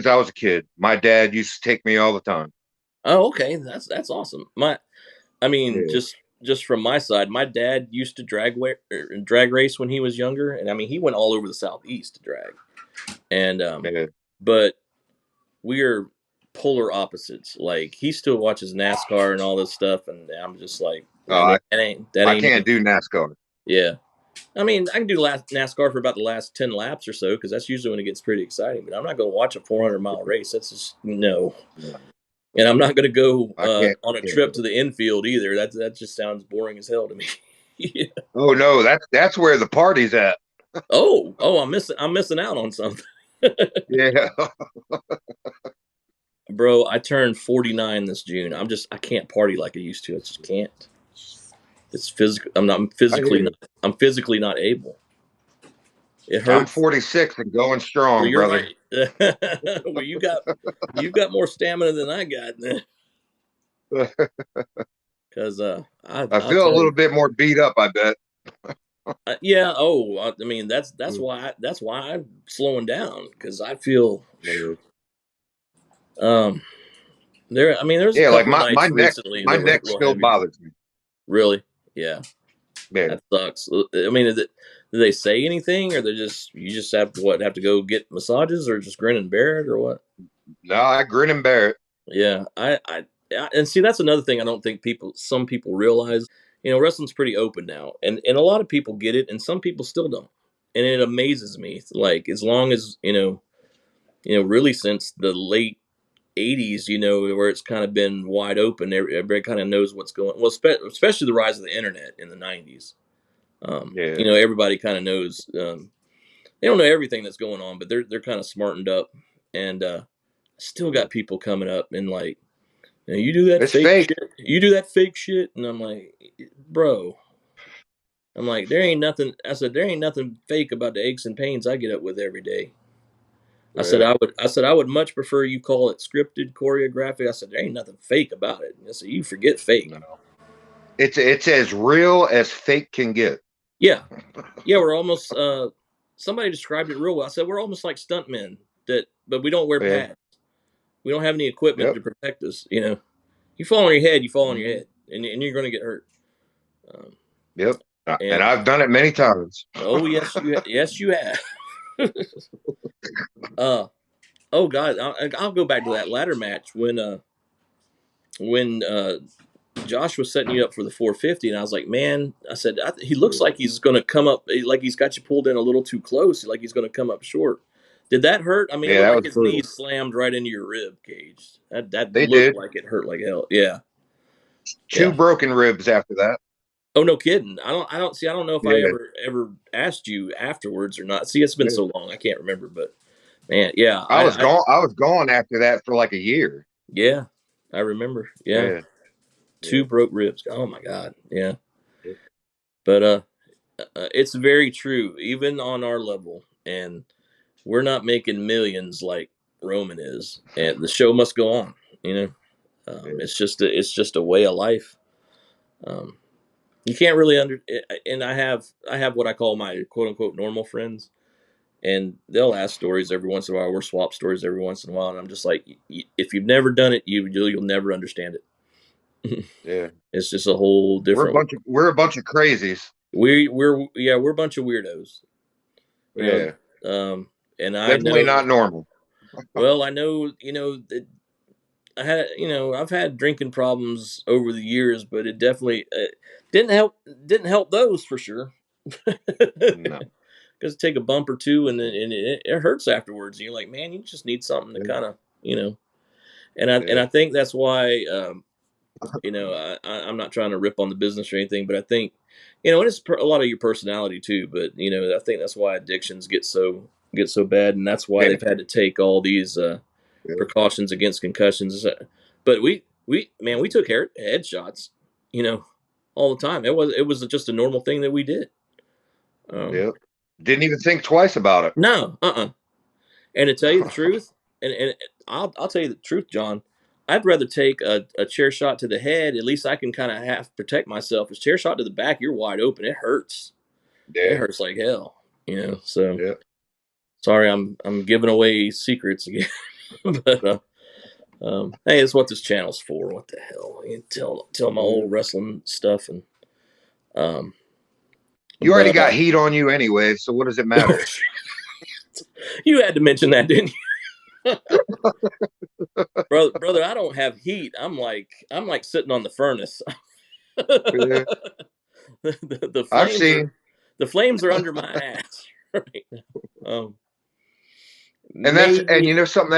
I was a kid, my dad used to take me all the time. Oh, okay. That's awesome. I mean, Yeah, just from my side, my dad used to drag race when he was younger, and I mean, he went all over the southeast to drag, and yeah. but we're polar opposites. Like he still watches NASCAR and all this stuff, and I'm just like, Oh, man, that I ain't can't me. do NASCAR. Yeah, I mean, I can do NASCAR for about the last 10 laps or so because that's usually when it gets pretty exciting. But I'm not going to watch a 400-mile race. That's just no. No, And I'm not going to go I can't. on a Can't trip do to it. the infield either. That just sounds boring as hell to me. Yeah. Oh no, that's where the party's at. Oh, I'm missing out on something. Yeah. Bro, I turned 49 this June. I can't party like I used to. I just can't. It's physical. I hear you. I'm physically not able. It I'm hurts. 46 and going Well, strong, you're brother. right. Well, you've got more stamina than I got, man. Because I I'll feel a tell little you, bit more beat up, I bet. yeah. Oh, I mean that's Mm. why I'm slowing down because I feel Yeah, um there. I mean, there's a yeah, like couple nights recently my that were a neck little still heavier. bothers me. Really, yeah, Yeah. that sucks. I mean, do they say anything, or you just have to go get massages, or just grin and bear it, or what? No, I grin and bear it. Yeah, and see that's another thing I don't think some people realize. Wrestling's pretty open now, and a lot of people get it, and some people still don't, and it amazes me. Like as long as really since the late '80s, where it's kind of been wide open, everybody kind of knows what's going. Well, especially the rise of the internet in the '90s. Yeah. Everybody kind of knows. They don't know everything that's going on, but they're kind of smartened up, and still Yeah. got people coming up and like. You do that It's fake fake. shit. You do that fake shit, and I'm like, bro. I'm like, there ain't nothing. I said there ain't nothing fake about the aches and pains I get up with every day. I said Yeah. I would much prefer you call it scripted choreography. I said there ain't nothing fake about it. I said you forget fake. No. It's as real as fake can get. Yeah, yeah, we're almost. Somebody described it real well. I said we're almost like stuntmen but we don't wear Yeah. pads. We don't have any equipment Yep. to protect us. You fall on your head, you fall on your Mhm. head, and you're going to get hurt. Um, Yep. And and I've done it many times. Oh yes you have. uh oh God, I'll go back to that ladder match when Josh was setting you up for the 450, and I was like, man, I said he looks like he's going to come up like he's got you pulled in a little too close, like he's going to come up short. Did that hurt? I mean, it Yeah, looked that like was his knee brutal. slammed right into your rib cage. That They looked did. like it hurt like hell. Yeah, Two yeah. broken ribs after that. Oh no, kidding. I don't know if I Yeah. ever asked you afterwards or not. See, it's been Yeah. so long, I can't remember, but man, yeah, I was gone after that for like a year. yeah, I remember. Yeah, Yeah. Yeah. two broke ribs. Oh my God. Yeah, Yeah. but it's very true, even on our level, and we're not making millions like Roman is, and the show must go on. You know, Yeah. it's just a way of life. Um, you can't really and I have what I call my quote unquote normal friends, and they'll ask stories every once in a while. We'll swap stories every once in a while, and I'm just like, if you've never done it, you'll never understand it. Yeah. It's just a whole different. We're a bunch of crazies. We're a bunch of weirdos, you Yeah. and I Definitely know. not normal. Well, I know, that I've had drinking problems over the years, but it definitely didn't help. Didn't help those for sure. No. because take a bump or two and then it hurts afterwards. And you're like, man, you just need something to kind of, and I think that's why, I'm not trying to rip on the business or anything, but I think, and it's a lot of your personality too. But I think that's why addictions get so bad, and that's why Yeah. they've had to take all these precautions against concussions. But we took head shots, all the time. It was just a normal thing that we did. Yeah. Didn't even think twice about it. No, And to tell you the truth, and I'll tell you the truth, John, I'd rather take a chair shot to the head. At least I can kind of half protect myself. A chair shot to the back, you're wide open. It hurts. It Yeah. hurts like hell. So Yeah. sorry, I'm giving away secrets again. But hey, it's what this channel's for. What the hell? Tell my old wrestling stuff and You already but got heat on you anyway, so what does it matter? you had to mention that, didn't you? brother, I don't have heat. I'm like sitting on the furnace. Yeah. The I've flames seen. the flames are under my ass right now. And Maybe, something,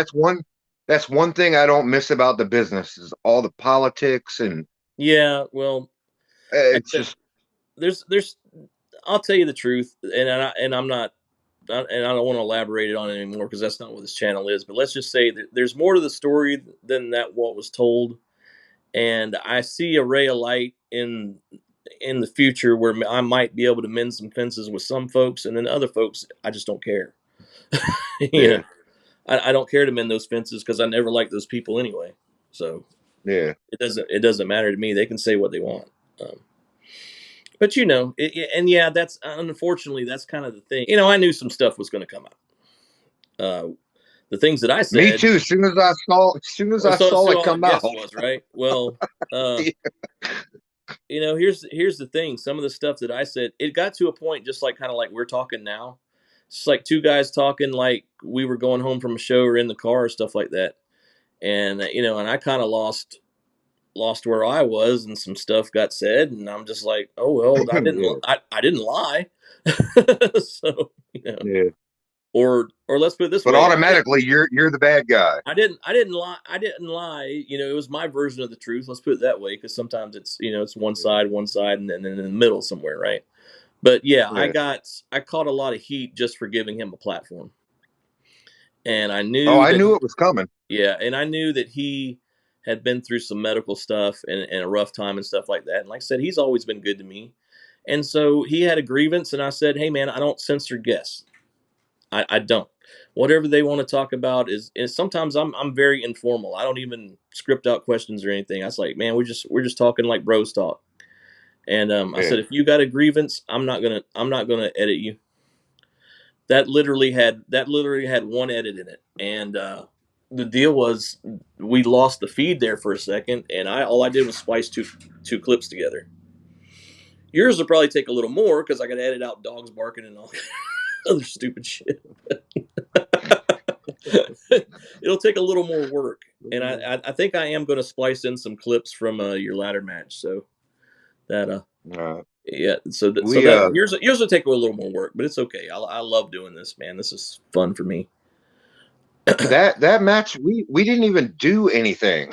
that's one thing I don't miss about the business is all the politics, and yeah. Well, like it's I said, just there's. I'll tell you the truth, and I'm not, and I don't want to elaborate on it anymore because that's not what this channel is. But let's just say that there's more to the story than that what was told, and I see a ray of light in the future where I might be able to mend some fences with some folks, and then other folks I just don't care. yeah, I don't care to mend those fences because I never liked those people anyway. So yeah. it doesn't matter to me. They can say what they want. But and yeah, that's unfortunately that's kind of the thing. I knew some stuff was going to come out. The things that I Me said. too. As soon as I saw So it all I come out. guess was right. Well, here's the thing. Some of the stuff that I said, it got to a point just like kind of like we're talking now. It's like two guys talking like we were going home from a show or in the car or stuff like that. And and I kind of lost where I was, and some stuff got said, and I'm just like, oh well, Yeah, I didn't lie. So yeah. or let's put it this But way, automatically, you're the bad guy. I didn't lie. It was my version of the truth. Let's put it that way, because sometimes it's one side, and then in the middle somewhere, right? But yeah, Yeah. I caught a lot of heat just for giving him a platform, and I Oh, knew I that. knew it was coming. Yeah, and I knew that he had been through some medical stuff and a rough time and stuff like that. And like I said, he's always been good to me. And so he had a grievance, and I said, "Hey, man, I don't censor guests. I don't. Whatever they want to talk about is sometimes I'm very informal. I don't even script out questions or anything. I was like, man, we're just talking like bros talk. And I Yeah. said, if you got a grievance, I'm not gonna edit you. That literally had one edit in it, and the deal was we lost the feed there for a second, and all I did was splice two clips together. Yours will probably take a little more because I got to edit out dogs barking and all other stupid shit. It'll take a little more work, and I think I am going to splice in some clips from your ladder match. So that yeah, so We yours will take a little more work, but it's okay. I love doing this, man. This is fun for me. that match, we didn't even do anything.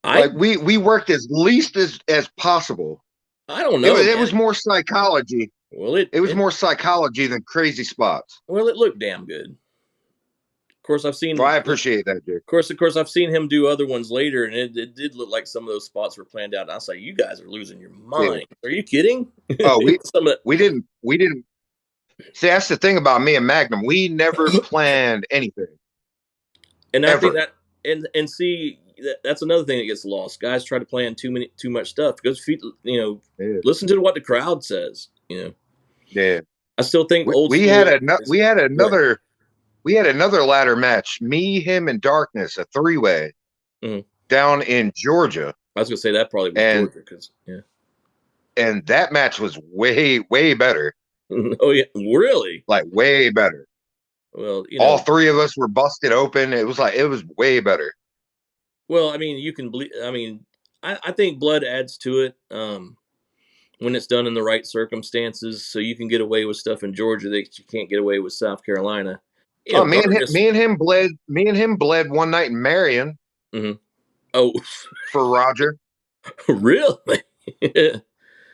I We worked as least as possible. I don't It know, was it man. was more psychology. Well, It was more psychology than crazy spots. it looked damn good. Of course, I've seen. Well, I appreciate that, Dick. Of course, I've seen him do other ones later, and it did look like some of those spots were planned out. And I was like, "You guys are losing your Yeah. mind. Are you kidding?" Oh, Some of we didn't see. That's the thing about me and Magnum. We never planned anything. and I think Ever. that and see that's another thing that gets lost. Guys try to plan too much stuff because Yeah. listen to what the crowd says. Yeah. I still think old We school. had we had Go ahead. another ladder match. Me, him, and Darkness, a 3-way Mhm. down in Georgia, I was gonna say that probably was and Georgia because yeah. that match was way better. Oh yeah, really? Like way better. Well, All three of us were busted open. It was way better. Well, I mean, you can believe. I mean, I think blood adds to it. when it's done in the right circumstances, so you can get away with stuff in Georgia that you can't get away with South Carolina. You Oh, know, Darkness. me and him bled one night in Marion Mm-hmm. Oh, for Roger. really?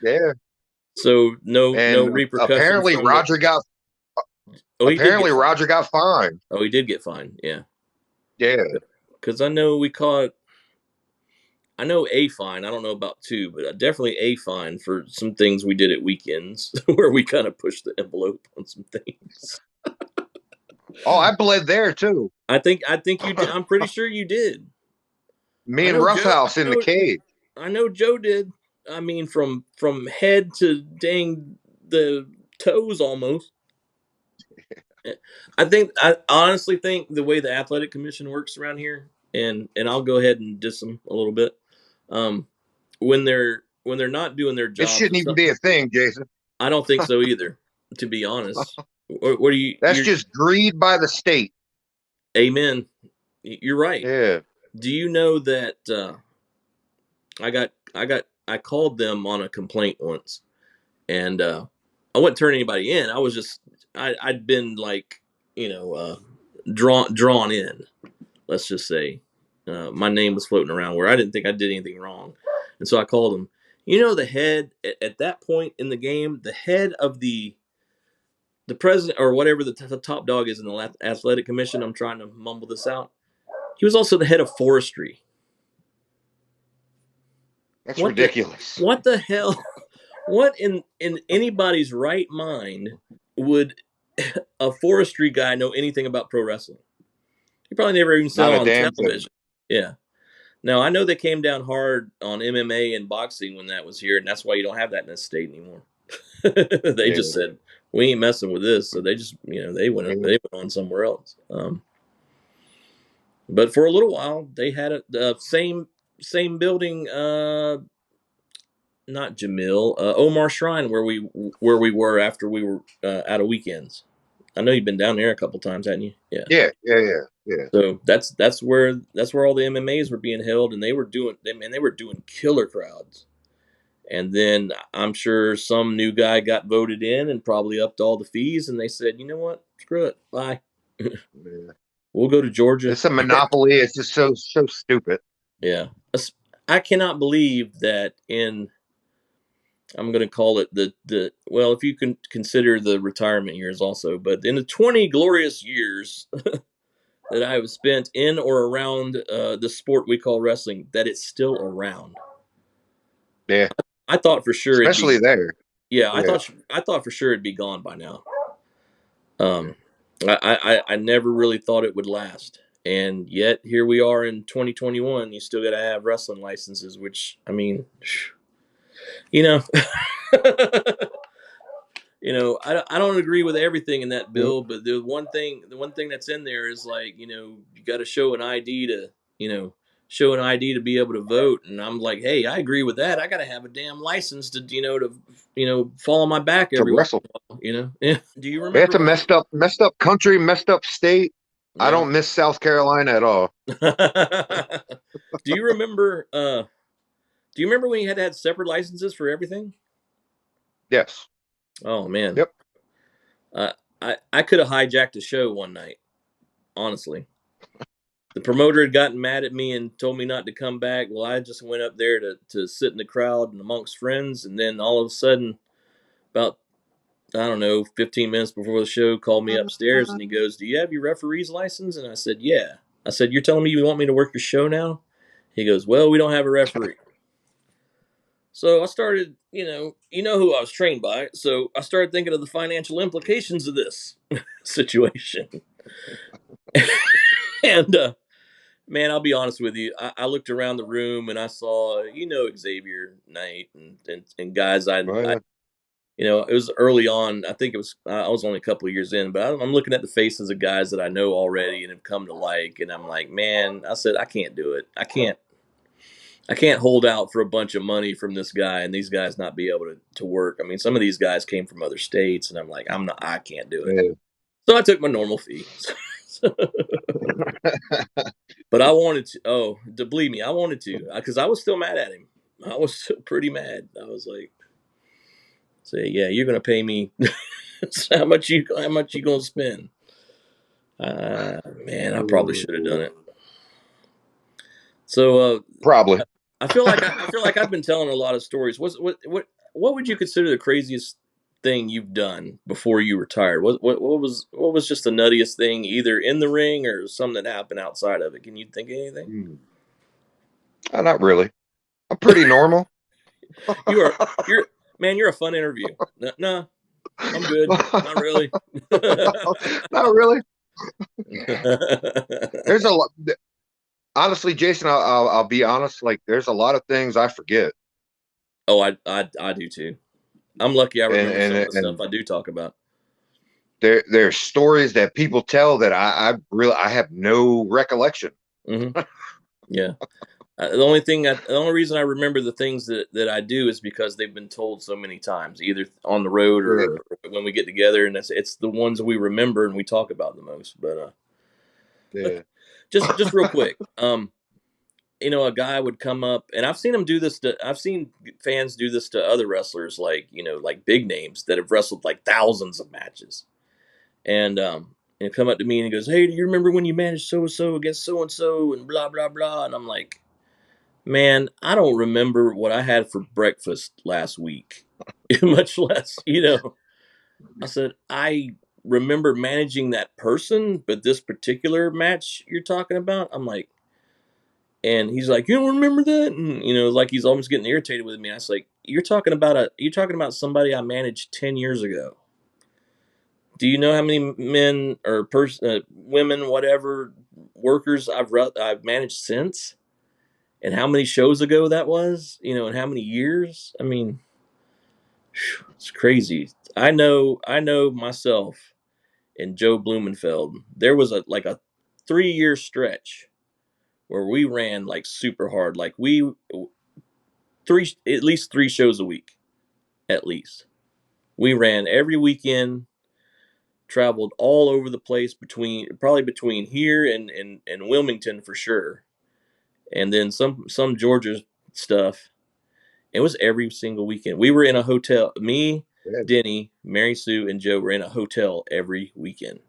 Yeah, So no and repercussions from the. Oh, he did get apparently fined. Roger got fined. Oh, he did get fined. Yeah, Yeah, because I know we caught. I know a fine. I don't know about two, but definitely a fine for some things we did at weekends where we kind of pushed the envelope on some things. oh, I bled there too. I think you did. I'm pretty sure you did. Me I and know Joe. I Roughhouse in the know. cage. I know Joe did. I mean, from head to dang the toes almost. I honestly think the way the athletic commission works around here, and I'll go ahead and diss them a little bit. Um, when they're not doing their It jobs, shouldn't even be a thing, Jason. I don't think so either. To be honest, what do you? That's You're just greed by the state. amen. You're right. Yeah. Do you know that I called them on a complaint once, and I wouldn't turn anybody in. I was just I'd been like drawn in. Let's just say my name was floating around where I didn't think I did anything wrong, and so I called him. You know, the head at that point in the game, the head of the president or whatever the top dog is in the athletic commission. I'm trying to mumble this out. He was also the head of forestry. That's What the ridiculous. what the hell? What in anybody's right mind would a forestry guy know anything about pro wrestling? He probably never even saw Not it a on damn thing. television. Yeah. Now I know they came down hard on MMA and boxing when that was here, and that's why you don't have that in this state anymore. They Yeah. just said we ain't messing with this, so they just Yeah. they went on somewhere else. But for a little while, they had the same building. Not Jamil, Omar Shrine, where we were after we were out of weekends. I know you've been down there a couple times, haven't you? Yeah. Yeah. Yeah. Yeah. Yeah. So that's where all the MMAs were being held, and they were doing killer crowds. And then I'm sure some new guy got voted in and probably upped all the fees, and they said, you know what, screw it, bye. Yeah. We'll go to Georgia. It's a monopoly. It's just so stupid. Yeah, I cannot believe that in I'm going to call it the well, if you can consider the retirement years also, but in the 20 glorious years that I have spent in or around the sport we call wrestling, that it's still around. Yeah. I thought for sure it'd be Especially there. yeah. I Yeah. thought I thought for sure it'd be gone by now. Um, I never really thought it would last, and yet here we are in 2021. You still got to have wrestling licenses, which I mean, you know. I don't agree with everything in that Yeah. bill, but the one thing that's in there is like, you got to show an ID to, show an ID to be able to vote. And I'm like, hey, I agree with that. I got to have a damn license to fall on my back To every once wrestle. in a while. Yeah. Do you It's remember a when? messed up country, messed up state. I Yeah. don't miss South Carolina at all. Do you remember? Do you remember when you had to have separate licenses for everything? Yes. Oh man, Yep. I could have hijacked a show one night. Honestly, the promoter had gotten mad at me and told me not to come back. Well, I just went up there to sit in the crowd and amongst friends, and then all of a sudden, about I don't know, 15 minutes before the show, called me upstairs and he goes, "Do you have your referee's license?" And I said, "Yeah." I said, "You're telling me you want me to work your show now?" He goes, "Well, we don't have a referee." So I started, you know who I was trained by. So I started thinking of the financial implications of this situation. And man, I'll be honest with you. I looked around the room and I saw, Xavier Knight and guys Well, it was early on. I think I was only a couple of years in, but I'm looking at the faces of guys that I know already and have come to like, and I'm like, man, I said, I can't do it. I can't hold out for a bunch of money from this guy and these guys not be able to work. I mean, some of these guys came from other states, and I'm like, I can't do it. yeah. So I took my normal fee. But I wanted to. Oh, believe me, I wanted to because I was still mad at him. I was pretty mad. I was like, Say, yeah, you're gonna pay me. How much you gonna spend? Man, I probably should have done it. So Probably. I feel like I've been telling a lot of stories. What would you consider the craziest thing you've done before you retired? What was just the nuttiest thing, either in the ring or something that happened outside of it? Can you think of anything? Not really. I'm pretty normal. You're man, you're a fun interview. No, I'm good. Not really. Not really. There's a lot. Honestly, Jason, I'll be honest. Like, there's a lot of things I forget, Oh, I do too. I'm lucky I and remember some of and the stuff and I do talk about. there's stories that people tell that I have no recollection. Hmm. Yeah. The only reason I remember the things that I do is because they've been told so many times, either on the road Yeah, or when we get together, and it's the ones we remember and we talk about the most. But yeah, just real quick, a guy would come up, and I've seen fans do this to other wrestlers, like like big names that have wrestled like thousands of matches, and come up to me and he goes, "Hey, do you remember when you managed so and so against so and so and blah blah blah?" And I'm like, man, I don't remember what I had for breakfast last week, much less. I said, I remember managing that person, but this particular match you're talking about, I'm like, and he's like, you don't remember that? And, like he's almost getting irritated with me. I was like, you're talking about somebody I managed 10 years ago. Do you know how many men or women, whatever, workers I've managed since? And how many shows ago that was? And how many years? I mean, it's crazy. I know myself and Joe Blumenfeld. There was a 3-year stretch where we ran like super hard. Like we at least 3 shows a week. At least. We ran every weekend, traveled all over the place probably between here and Wilmington for sure. And then some Georgia stuff. It was every single weekend. We were in a hotel. Me, yeah, Denny, Mary Sue, and Joe were in a hotel every weekend.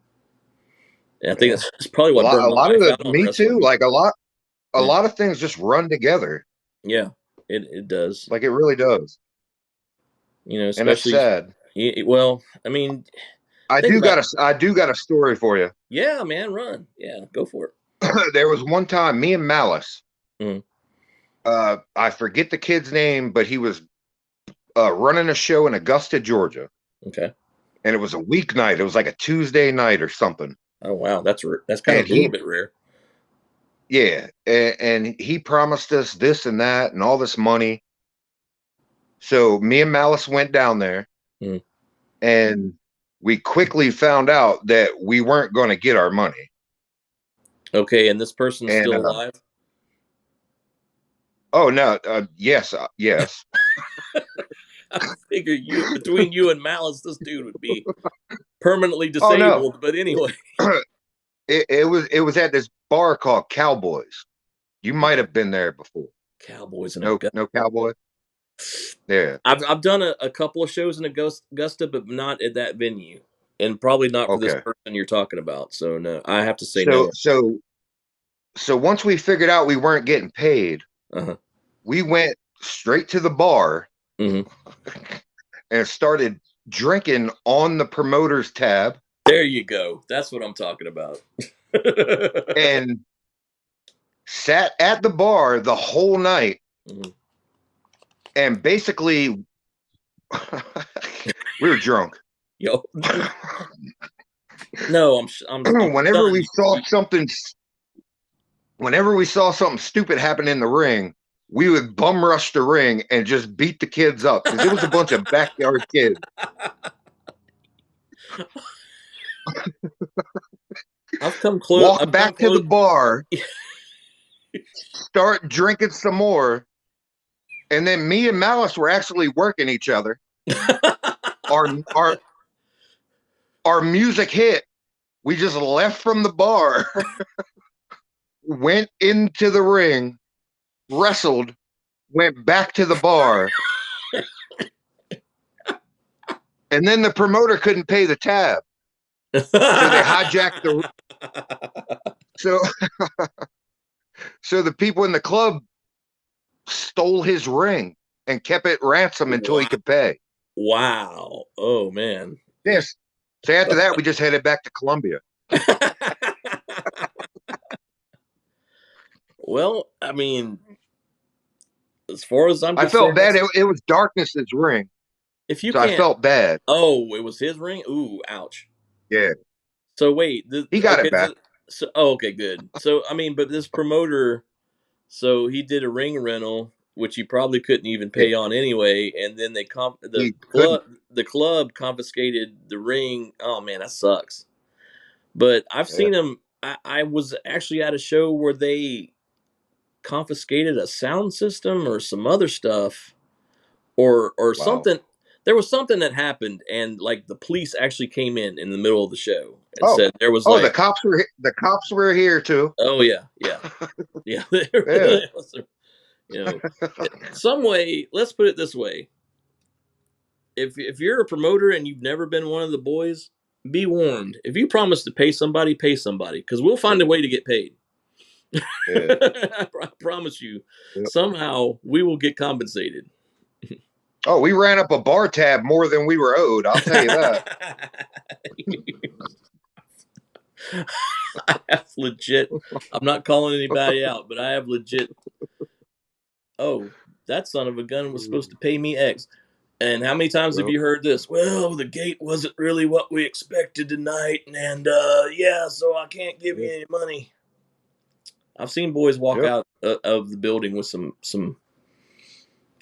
And I think yeah. that's probably A what lot, burned a my lot of life the out on me too. wrestling. Like a Yeah, lot of things just run together. yeah, it does. Like, it really does, and it's Especially. sad. Well, I mean, I think do about got it. a story for you. Yeah, man, run. Yeah, go for it. There was one time, me and Malice. Mm, I forget the kid's name, but he was running a show in Augusta, Georgia, okay. and it was a weeknight. It was like a Tuesday night or something. Oh wow, that's kind And of a little he, bit rare. yeah, and he promised us this and that and all this money. So me and Malice went down there, Mm. and we quickly found out that we weren't going to get our money. Okay, and this person's And still alive. oh no, yes, yes. I figure between you and Malice, this dude would be permanently Oh no, disabled. But anyway, it was at this bar called Cowboys. You might okay. have been there before. Cowboys in No, Augusta. no Cowboy. Yeah. I've done a couple of shows in Augusta, but not at that venue, and probably not for this Okay. person you're talking about. So no, I have to say So no. so so once we figured out we weren't getting paid, Uh-huh. we went straight to the bar Hmm. and started drinking on the promoter's tab There you go. That's what I'm talking about. and sat at the bar the whole night, Mhm. and basically we were drunk. Yo, no, I'm whenever done. we saw something Whenever we saw something stupid happen in the ring, we would bum rush the ring and just beat the kids up, because it was a bunch of backyard kids. I've come close. Walk I've come back to the close. bar, start drinking some more, and then me and Malice were actually working each other. Our our our music hit. We just left from the bar, went into the ring, wrestled, went back to the bar, And then the promoter couldn't pay the tab, so they hijacked the. So so the people in the club stole his ring and kept it ransom until he Wow. could pay. Wow. Oh man. Yes. So after that, we just headed back to Columbia. Well, I mean, as far as I'm I felt concerned, bad. It was Darkness's ring, if you so I can't, felt bad. oh, it was his ring. Ooh, ouch. Yeah, So wait, he got it okay, back. oh, okay, good. So I mean, but this promoter, so he did a ring rental, which he probably couldn't even Yeah, pay on anyway, and then he couldn't. the club confiscated the ring. Oh man, that sucks. But I've Yeah. seen him. I was actually at a show where they confiscated a sound system or some other stuff, or Wow. something. There was something that happened, and like the police actually came in the middle of the show and Oh, said there was oh, like, the cops were here too. oh yeah, yeah, yeah. There Yeah. really was you know, some way. Let's put it this way: if you're a promoter and you've never been one of the boys, be warned. If you promise to pay somebody, because we'll find a way to get paid. Yeah. I promise you, Yep. somehow we will get compensated. Oh, we ran up a bar tab more than we were owed. I'll tell you that. I have legit. I'm not calling anybody out, but I have legit. Oh, that son of a gun was supposed to pay me X. And how many times have Yep. you heard this? Well, the gate wasn't really what we expected tonight, and yeah, so I can't give you any money. I've seen boys walk Yep. out of the building with some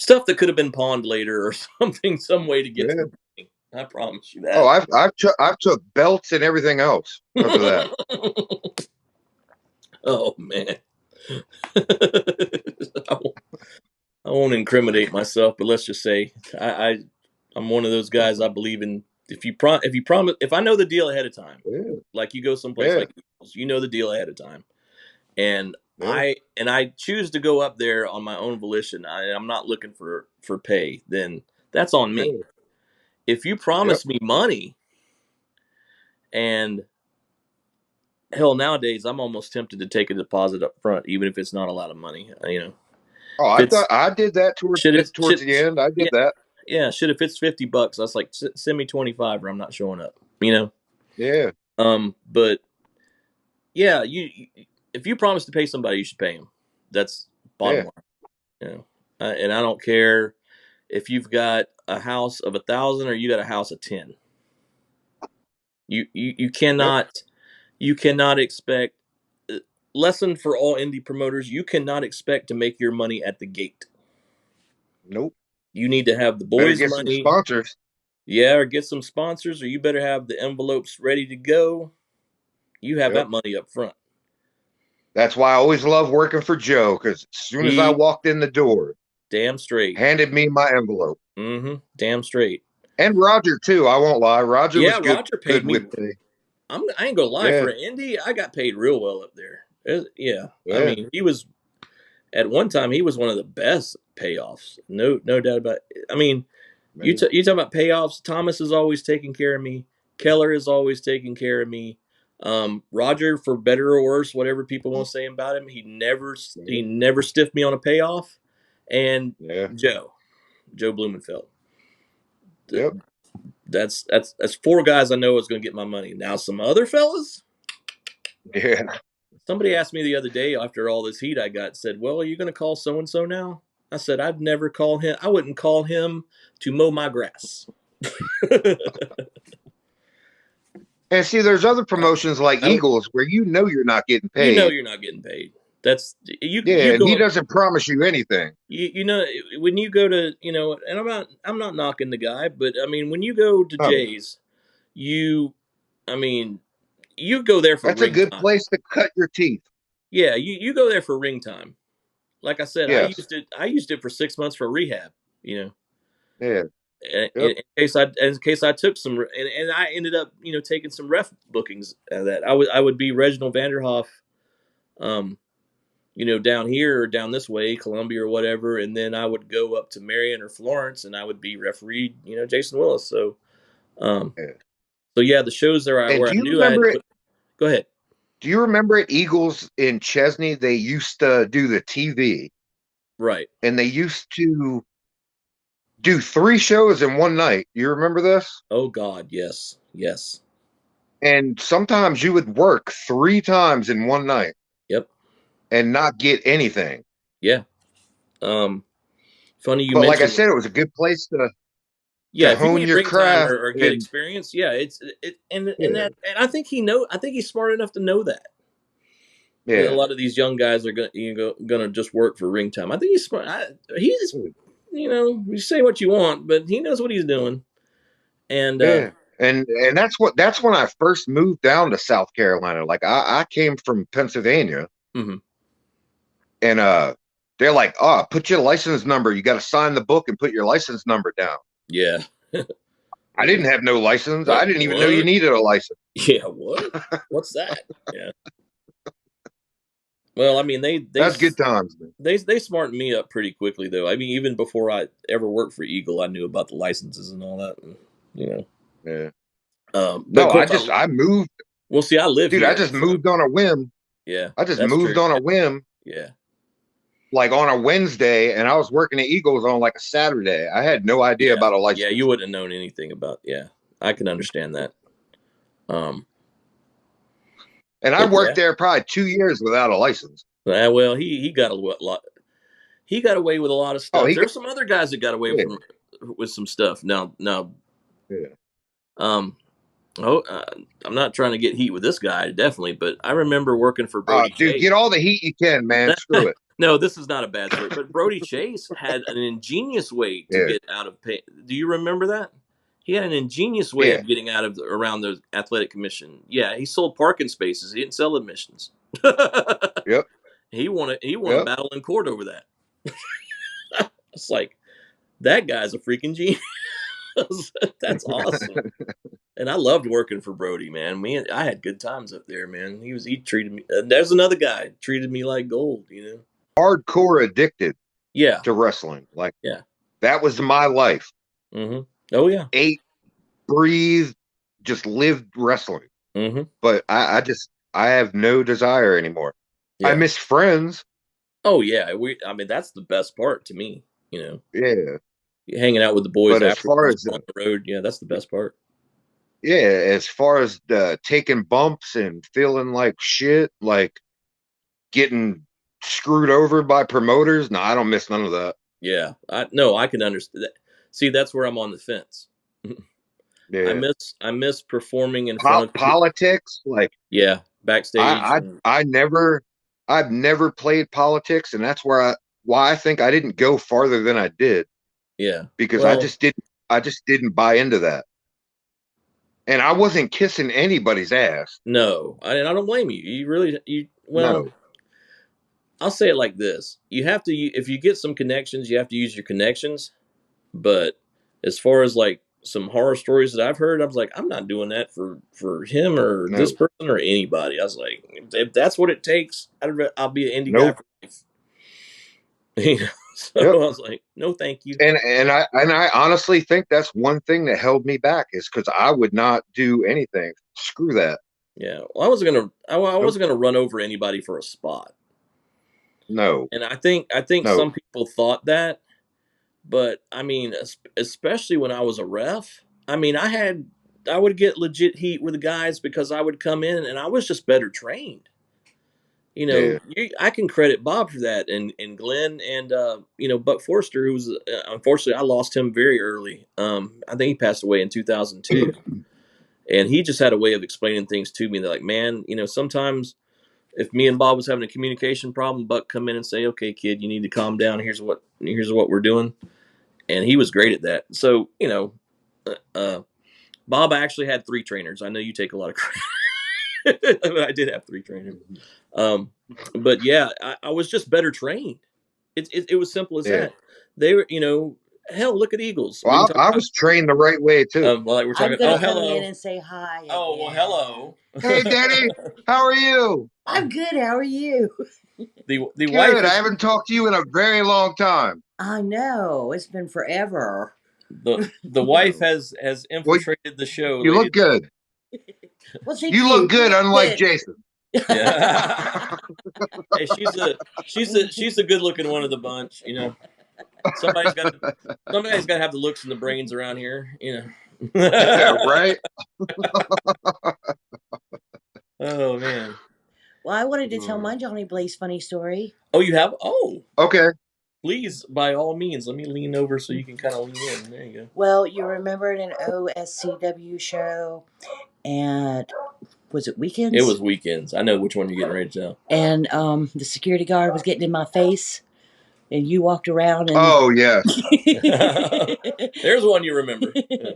stuff that could have been pawned later or something, some way to get Yeah. some money. I promise you Oh, that. I've took belts and everything else because of that. Oh man. I won't incriminate myself, but let's just say I'm one of those guys. I believe in if you promise, if I know the deal ahead of time, Yeah. like you go someplace Yeah. like Eagles, you know the deal ahead of time, and Yeah. I choose to go up there on my own volition. I'm not looking for pay. Then that's on me. Yeah. If you Yep. promise me money, and hell, nowadays I'm almost tempted to take a deposit up front, even if it's not a lot of money. Oh, If it's I did that shit, it's towards shit. the end. I did Yeah, that. yeah, shit. If it's $50, that's like send me 25, or I'm not showing up. Yeah. But yeah, if you promise to pay somebody, you should pay them. That's bottom Yeah. line. And I don't care if you've got a house of 1,000 or you got a house of 10. You Yep. cannot expect. Lesson for all indie promoters: you cannot expect to make your money at the gate. Nope. You need to have the Better boys' get some money. sponsors. Yeah, or get some sponsors, or you better have the envelopes ready to go. You have Yep. that money up front. That's why I always love working for Joe, because as soon as I He walked in the door, damn straight. handed me my envelope. Mm-hmm. Damn straight. And Roger too. I won't lie. Roger Yeah, was Roger paid good me. with me. I ain't gonna lie. For Yeah. an indie, I got paid real well up there. Yeah, I Yeah. mean, he was at one time he was one of the best payoffs. No doubt about it. I mean, Man. you talk about payoffs. Thomas is always taking care of me. Keller is always taking care of me. Roger, for better or worse, whatever people want to say about him, he never stiffed me on a payoff. And Yeah. Joe Blumenfeld. Yep. That's four guys I know is going to get my money. Now some other fellas. Yeah. Somebody asked me the other day after all this heat I got, said, "Well, are you going to call so and so now?" I said, "I'd never call him. I wouldn't call him to mow my grass." And see, there's other promotions like I don't. Eagles where you're not getting You know paid. you're not getting paid. That's Yeah, you and he go. doesn't promise you anything. You know when you go to and I'm not knocking the guy, but I mean when you go to Oh, Jay's, you I mean you go there for that's a ring good time. place to cut your teeth. Yeah, you go there for ring time. Like I said, Yes. I used it for 6 months for rehab. You know, Yeah. in, Yep. in case I took some, and I ended up taking some ref bookings out of that. I would be Reginald Vanderhoff, um, down here or down this way, Columbia or whatever, and then I would go up to Marion or Florence, and I would be refereed, Jason Willis. So Um, Yeah. so yeah, the shows there And where do I you knew I had remember to it? put. Go ahead. Do you remember at Eagles in Chesney? They used to do the TV, Right. and they used to do 3 shows in one night. You remember this? Oh God, yes, yes, And sometimes you would work 3 times in one night yep, and not get anything. yeah. Um, funny you But like I mentioned. said, it was a good place Yeah, to if you hone need your ring time craft. or get And experience, yeah, it's it and yeah, that and I think I think he's smart enough to know that. That a yeah, lot of these young guys are gonna just work for ring time. I think he's smart. He's you say what you want, but he knows what he's doing. And yeah. And that's when I first moved down to South Carolina. Like I came from Pennsylvania, mhm, and they're like, oh, put your license number. You got to sign the book and put your license number down. yeah, I didn't have no license. I like didn't even know you what? needed a license. Yeah, what? What's that? Yeah. Well, I mean, That's good times, man. they smartened me up pretty quickly, though. I mean, even before I ever worked for Eagle, I knew about the licenses and all that. And, you know, Yeah. but of No, course, I moved, well, see, I live dude. I here, just so moved on a whim. yeah, I just that's moved true. on a whim, Yeah, like on a Wednesday, and I was working at Eagles on like a Saturday. I had no idea yeah, about a yeah. You license, wouldn't have known anything about. Yeah, I can understand that. Um, and I but worked yeah, there probably 2 years without a license. well, he got a lot. He got away with a lot of Oh, stuff. There's some other guys that got away yeah, from with some stuff. Now, yeah. um, oh, I'm not trying to get heat with this guy, definitely, but I remember working for Brody Dude, Chase. get all the heat you can, man. Screw it. No, this is not a bad story, but Brody Chase had an ingenious way to Yeah, get out of pay. Do you remember that? He had an ingenious way yeah, of getting out of around the athletic commission. Yeah, he sold parking spaces. He didn't sell admissions. yep, he won a yep. battle in court over that. It's like that guy's a freaking genius. That's awesome. And I loved working for Brody, man. I had good times up there, man. He treated me. There's another guy treated me like gold, you know. Hardcore addicted Yeah, to wrestling. Like yeah. that was my life. Mm-hmm. Oh yeah. Ate, breathed, just lived wrestling. Mm-hmm. But I have no desire anymore. I Yeah. miss friends. Oh yeah. I mean, that's the best part to me. You know, Yeah, hanging out with the boys but as far afterwards as on the road. Yeah, that's the best part. yeah, as far as taking bumps and feeling like shit, like getting screwed over by promoters, no, I don't miss none of that. Yeah. I can understand that. See, that's where I'm on the fence. Yeah, I miss performing in front of people. politics, like Yeah, backstage I, and I, I never, I've never played politics, and that's why I think I didn't go farther than I did yeah. because Well, I just didn't buy into that, and I wasn't kissing anybody's ass. no, I don't blame you. Well, No, I'll say it like this: you have to, if you get some connections, you have to use your connections. But as far as like some horror stories that I've heard, I was like, I'm not doing that for him or this no, person or anybody. I was like, if that's what it takes, I'll be an indie guy nope. for life. You know? So I Yep. was like, no, thank you. And I honestly think that's one thing that held me back is because I would not do anything. Screw that. Yeah, well, I Nope. wasn't gonna run over anybody for a spot. No, And I think no, some people thought that, but I mean, especially when I was a ref, I mean, I would get legit heat with the guys because I would come in and I was just better trained. You know, yeah, I can credit Bob for that, and Glenn, and Buck Forster, who was unfortunately I lost him very early. I think he passed away in 2002, and he just had a way of explaining things to me. They're like, man, sometimes if me and Bob was having a communication problem, Buck come in and say, okay, kid, you need to calm down. Here's what we're doing, and he was great at that. So Bob actually had 3 trainers. I know you take a lot of credit, but I did have 3 trainers. Um, but yeah, I was just better trained. It was simple as yeah. that. They were, hell, look at Eagles. We can Well, talk I about. was trained the right way too. Well, like we're I'm talking. gonna Oh, come in hello. and say hi Oh, well, again. Hey, hello. Daddy, how are you? I'm good. How are you? The wife Good. I is. haven't talked to you in a very long time. I know it's been forever. the wife has Well, infiltrated the show, you look ladies. good. Well, thank You look you. good, unlike Good. Jason. Yeah. Hey, she's the good looking one of the bunch. Somebody's got to have the looks and the brains around here. Right? Oh man. Well, I wanted to tell my Johnny Blaze funny story. Oh, you have? Oh, Okay. please, by all means, let me lean over so you can kind of lean in. There you go. Well, you remember an OSCW show, and was it Weekends? It was Weekends. I know which one you're getting ready to tell. And the security guard was getting in my face, and you walked around and Oh, yes. There's one you remember. Yeah.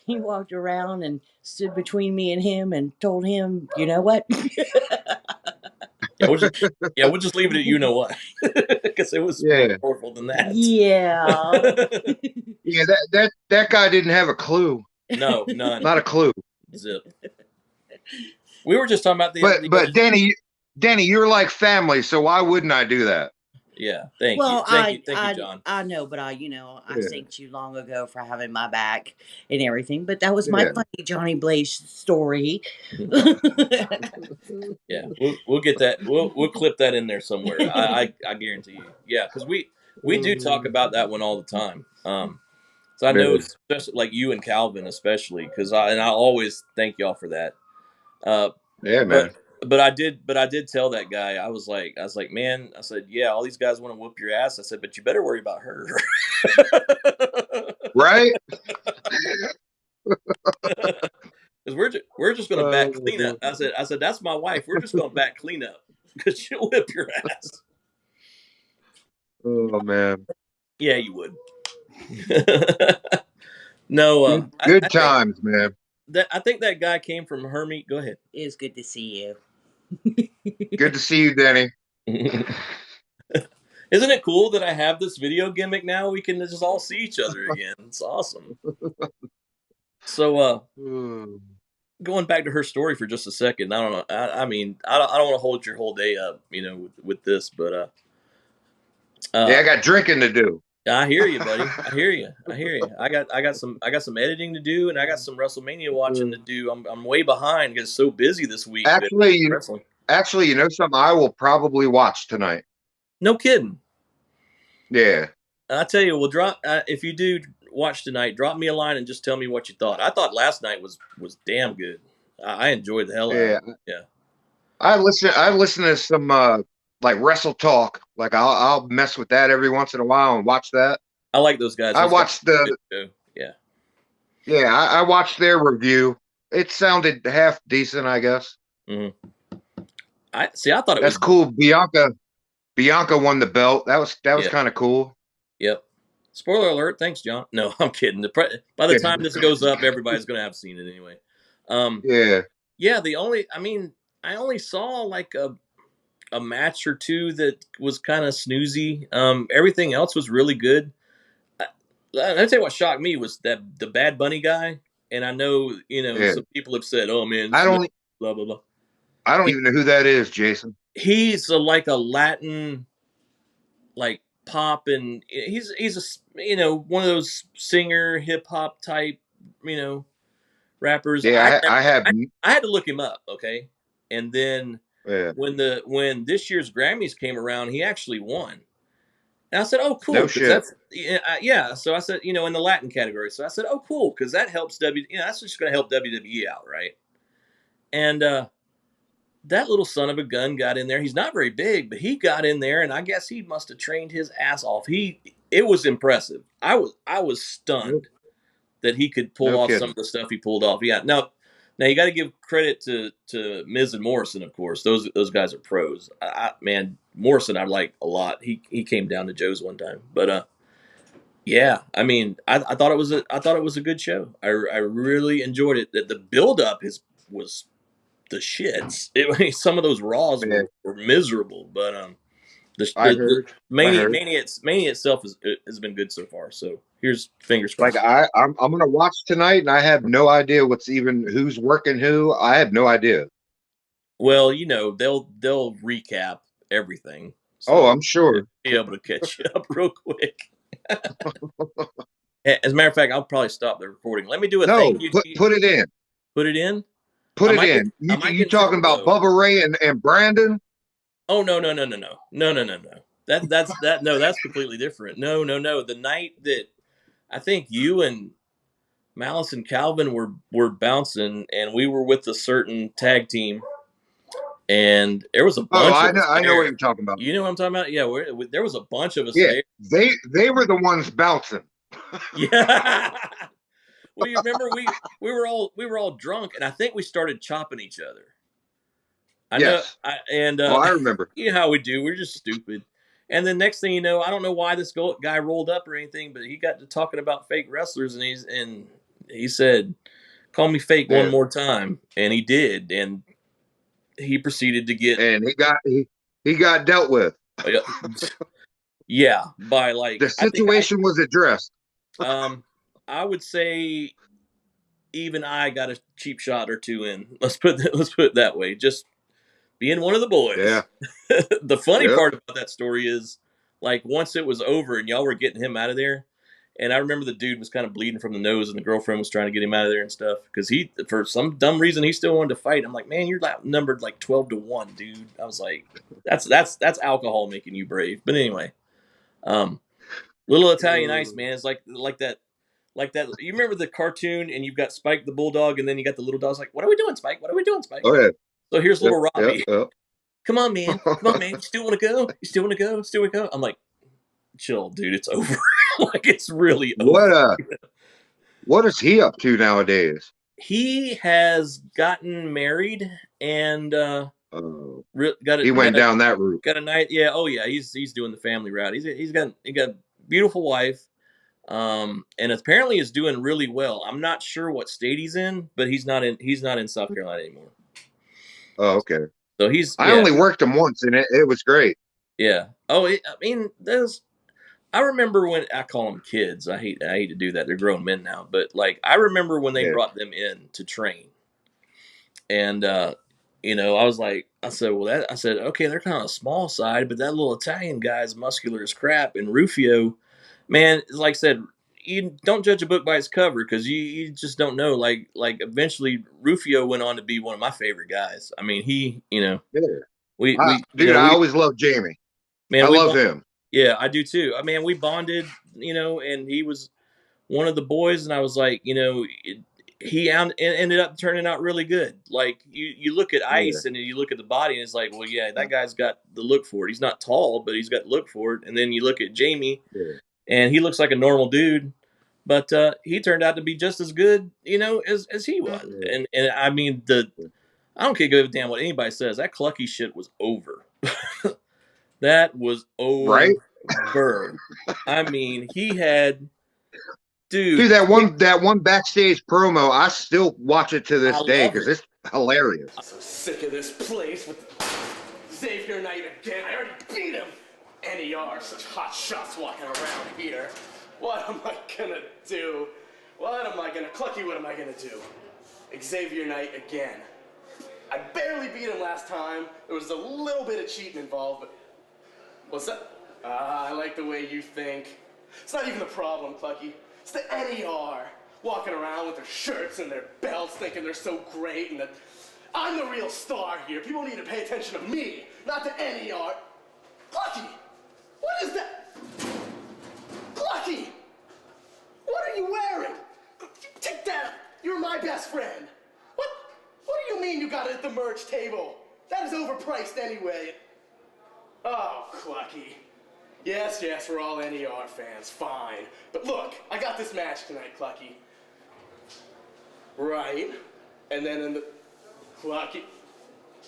he walked around and stood between me and him and told him, you know what? We'll just leave it at you know what, because it was more powerful than that. Yeah. Yeah, that guy didn't have a clue. No, none. Not a clue. Zip. We were just talking about But Danny, you're like family, so why wouldn't I do that? Yeah, thank you, thank you, John. I know, but I thanked you long ago for having my back and everything. But that was my funny Johnny Blaze story. Yeah, we'll get that. We'll clip that in there somewhere. I guarantee you. Yeah, because we do talk about that one all the time. So I know, especially like you and Calvin, especially because I always thank y'all for that. Yeah, man. But I did tell that guy, I was like, man, I said, yeah, all these guys want to whoop your ass. I said, but you better worry about her. Right? Because we're just going to back clean up. I said, that's my wife. We're just going to back clean up because she'll whip your ass. Oh, man. Yeah, you would. No, good times, man. I think that guy came from Hermie. Go ahead. It was good to see you. Good to see you, Danny. Isn't it cool that I have this video gimmick now? We can just all see each other again. It's awesome. So, going back to her story for just a second, I don't know. I mean, I don't want to hold your whole day up, with this, but I got drinking to do. I hear you, buddy. I hear you. I got some editing to do, and I got some WrestleMania watching to do. I'm way behind because it's so busy this week. Actually, you know something? I will probably watch tonight. No kidding. Yeah. I tell you, we'll drop if you do watch tonight. Drop me a line and just tell me what you thought. I thought last night was damn good. I enjoyed the hell out of it. Yeah. I listen to some like Wrestle Talk. Like I'll mess with that every once in a while and watch that. I like those guys. I watched yeah. I watched their review. It sounded half decent, I guess. Mm-hmm. I thought it was cool. Bianca won the belt. That was kind of cool. Yep. Spoiler alert. Thanks, John. No, I'm kidding. By the time this goes up, everybody's going to have seen it anyway. Yeah. I only saw like a match or two that was kind of snoozy. Everything else was really good. I'll tell you what shocked me was that the Bad Bunny guy. And I know, some people have said, "Oh man, blah blah blah." I don't even know who that is, Jason. He's like a Latin, like pop, and he's a one of those singer hip hop type, rappers. Yeah, I had to look him up, okay, and then when this year's Grammys came around, he actually won. And I said, "Oh, cool." No shit. Yeah. So I said, in the Latin category. So I said, "Oh, cool," because that helps that's just going to help WWE out, right? And that little son of a gun got in there. He's not very big, but he got in there, and I guess he must have trained his ass off. It was impressive. I was stunned that he could pull off some of the stuff he pulled off. Yeah. Now you got to give credit to Miz and Morrison, of course. Those guys are pros. Man, Morrison I like a lot. He came down to Joe's one time, but yeah. I mean, I thought it was a good show. I really enjoyed it. That the build up was the shits. Some of those Raws were miserable, but the Mania itself has been good so far. So here's fingers crossed. Like I'm gonna watch tonight, and I have no idea who's working who. I have no idea. Well, they'll recap everything. So I'm sure. be able to catch you up real quick. As a matter of fact, I'll probably stop the recording. Let me do a No, thank you. put it in. Put it in. Put it in. I might You get in talking trouble, about though. Bubba Ray and Brandon? Oh no. That's completely different. No. The night that I think you and Malice and Calvin were bouncing, and we were with a certain tag team, and there was a Oh, bunch of us I know what there. you're talking about. You know what I'm talking about? Yeah, there was a bunch of us Yeah, there. they were the ones bouncing. Yeah. Well, you remember we were all drunk, and I think we started chopping each other. I know, Yes. and Oh, I remember. you know how we do. We're just stupid. And then next thing you know, I don't know why this guy rolled up or anything, but he got to talking about fake wrestlers, and he said, "Call me fake one Yeah. more time," and he did, and he proceeded to get, And he got dealt with. yeah, by like The situation was addressed. I would say even I got a cheap shot or two in. Let's put it that way. Just being one of the boys. Yeah. The funny Yep. part about that story is, like, once it was over and y'all were getting him out of there, and I remember the dude was kind of bleeding from the nose, and the girlfriend was trying to get him out of there and stuff because he, for some dumb reason, he still wanted to fight. I'm like, man, you're numbered like 12-1, dude. I was like, that's alcohol making you brave. But anyway, Little Italian Ice, man, is like that. Like that, you remember the cartoon, and you've got Spike the bulldog, and then you got the little dog's like, "What are we doing, Spike? What are we doing, Spike?" Oh yeah. So here's Yep, little Robbie. Yep. Come on, man. You still want to go? You still want to go? Still want to go? I'm like, chill, dude. It's over. Like, it's really over. What is he up to nowadays? He has gotten married and He went down that route. Got a night. Yeah. Oh yeah. He's doing the family route. He got a beautiful wife. And apparently is doing really well. I'm not sure what state he's in, but he's not in South Carolina anymore. Oh, okay. So I only worked him once, and it was great. Yeah. Oh, I mean, I remember when I call them kids. I hate to do that. They're grown men now, but like I remember when they brought them in to train, and I said, okay, they're kind of a small side, but that little Italian guy's muscular as crap, and Rufio, man, like I said, you don't judge a book by its cover because you just don't know. Like eventually, Rufio went on to be one of my favorite guys. I mean, I always loved Jamie. Man, I love him. Yeah, I do too. I mean, we bonded, and he was one of the boys, and I was like, he ended up turning out really good. Like you look at Ice and you look at the body, and it's like, well, yeah, that guy's got the look for it. He's not tall, but he's got the look for it. And then you look at Jamie, and he looks like a normal dude, but he turned out to be just as good, as he was. And I mean, I don't give a damn what anybody says. That Clucky shit was over. That was over. Right? I mean, he had, dude, that one backstage promo, I still watch it to this day because it's hilarious. I'm so sick of this place with Xavier Knight again. I already beat him. NER, such hot shots walking around here. What am I gonna do? Clucky, what am I gonna do? Xavier Knight again. I barely beat him last time. There was a little bit of cheating involved, but what's that? I like the way you think. It's not even the problem, Clucky. It's the NER walking around with their shirts and their belts thinking they're so great and that I'm the real star here. People need to pay attention to me, not to NER. Clucky! What is that? Clucky! What are you wearing? Take that! You're my best friend. What do you mean you got it at the merch table? That is overpriced anyway. Oh, Clucky. Yes, we're all NER fans, fine. But look, I got this match tonight, Clucky. Right. And then in the... Clucky.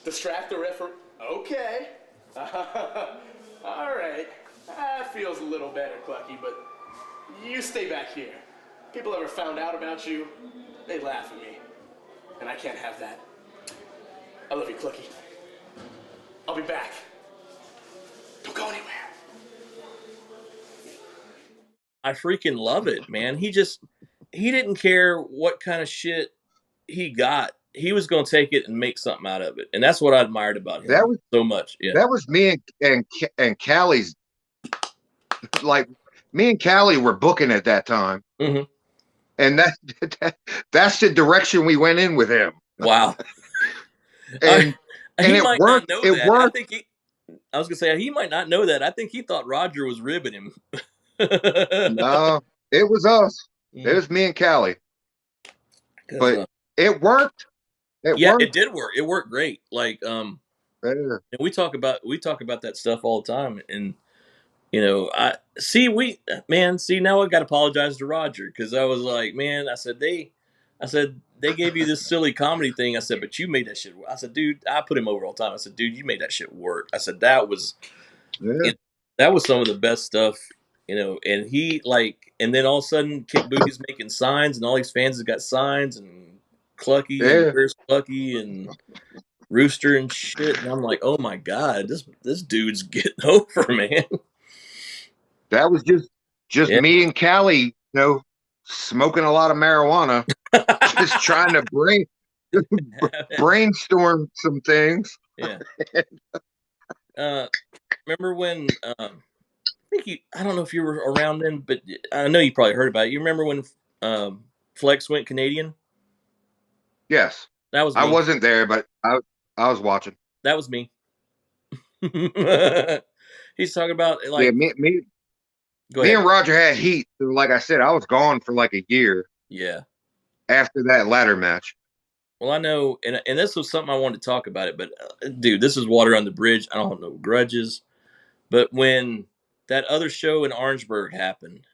Distract the referee. Okay. All right. That feels a little better, Clucky, but you stay back here. People ever found out about you, they laugh at me. And I can't have that. I love you, Clucky. I'll be back. Don't go anywhere. I freaking love it, man. He didn't care what kind of shit he got. He was going to take it and make something out of it. And that's what I admired about him so much. Yeah. That was me and Callie's, like, me and Callie were booking at that time. Mhm. And that's the direction we went in with him. Wow. And He it might not worked. know It that. worked. I was gonna say he might not know that. I think he thought Roger was ribbing him. No, it was us. It Mm. was me and Callie. 'Cause, But it worked. It yeah, it worked. did work. It worked great. Like, Yeah. and we talk about that stuff all the time. And I see now I got to apologize to Roger because I was like, man, I said they gave you this silly comedy thing. I said, but you made that shit work. I said, dude, I put him over all the time. I said, dude, you made that shit work. I said Yeah. that was some of the best stuff. And he and then all of a sudden, Kick Boogie's making signs, and all these fans have got signs, and Clucky and Yeah. Where's Clucky and Rooster and shit. And I'm like, oh my god, this dude's getting over, man. That was just Yeah. me and Callie, smoking a lot of marijuana, just trying to brainstorm some things. Yeah. Remember when I don't know if you were around then, but I know you probably heard about it. You remember when Flex went Canadian? Yes. That was I me. wasn't there, but I was watching. That was me. He's talking about Yeah, like. Go me ahead. and Roger had heat. So like I said, I was gone for like a year Yeah. after that ladder match. Well, I know, and this was something I wanted to talk about it, but dude, this is water on the bridge. I don't have no grudges. But when that other show in Orangeburg happened,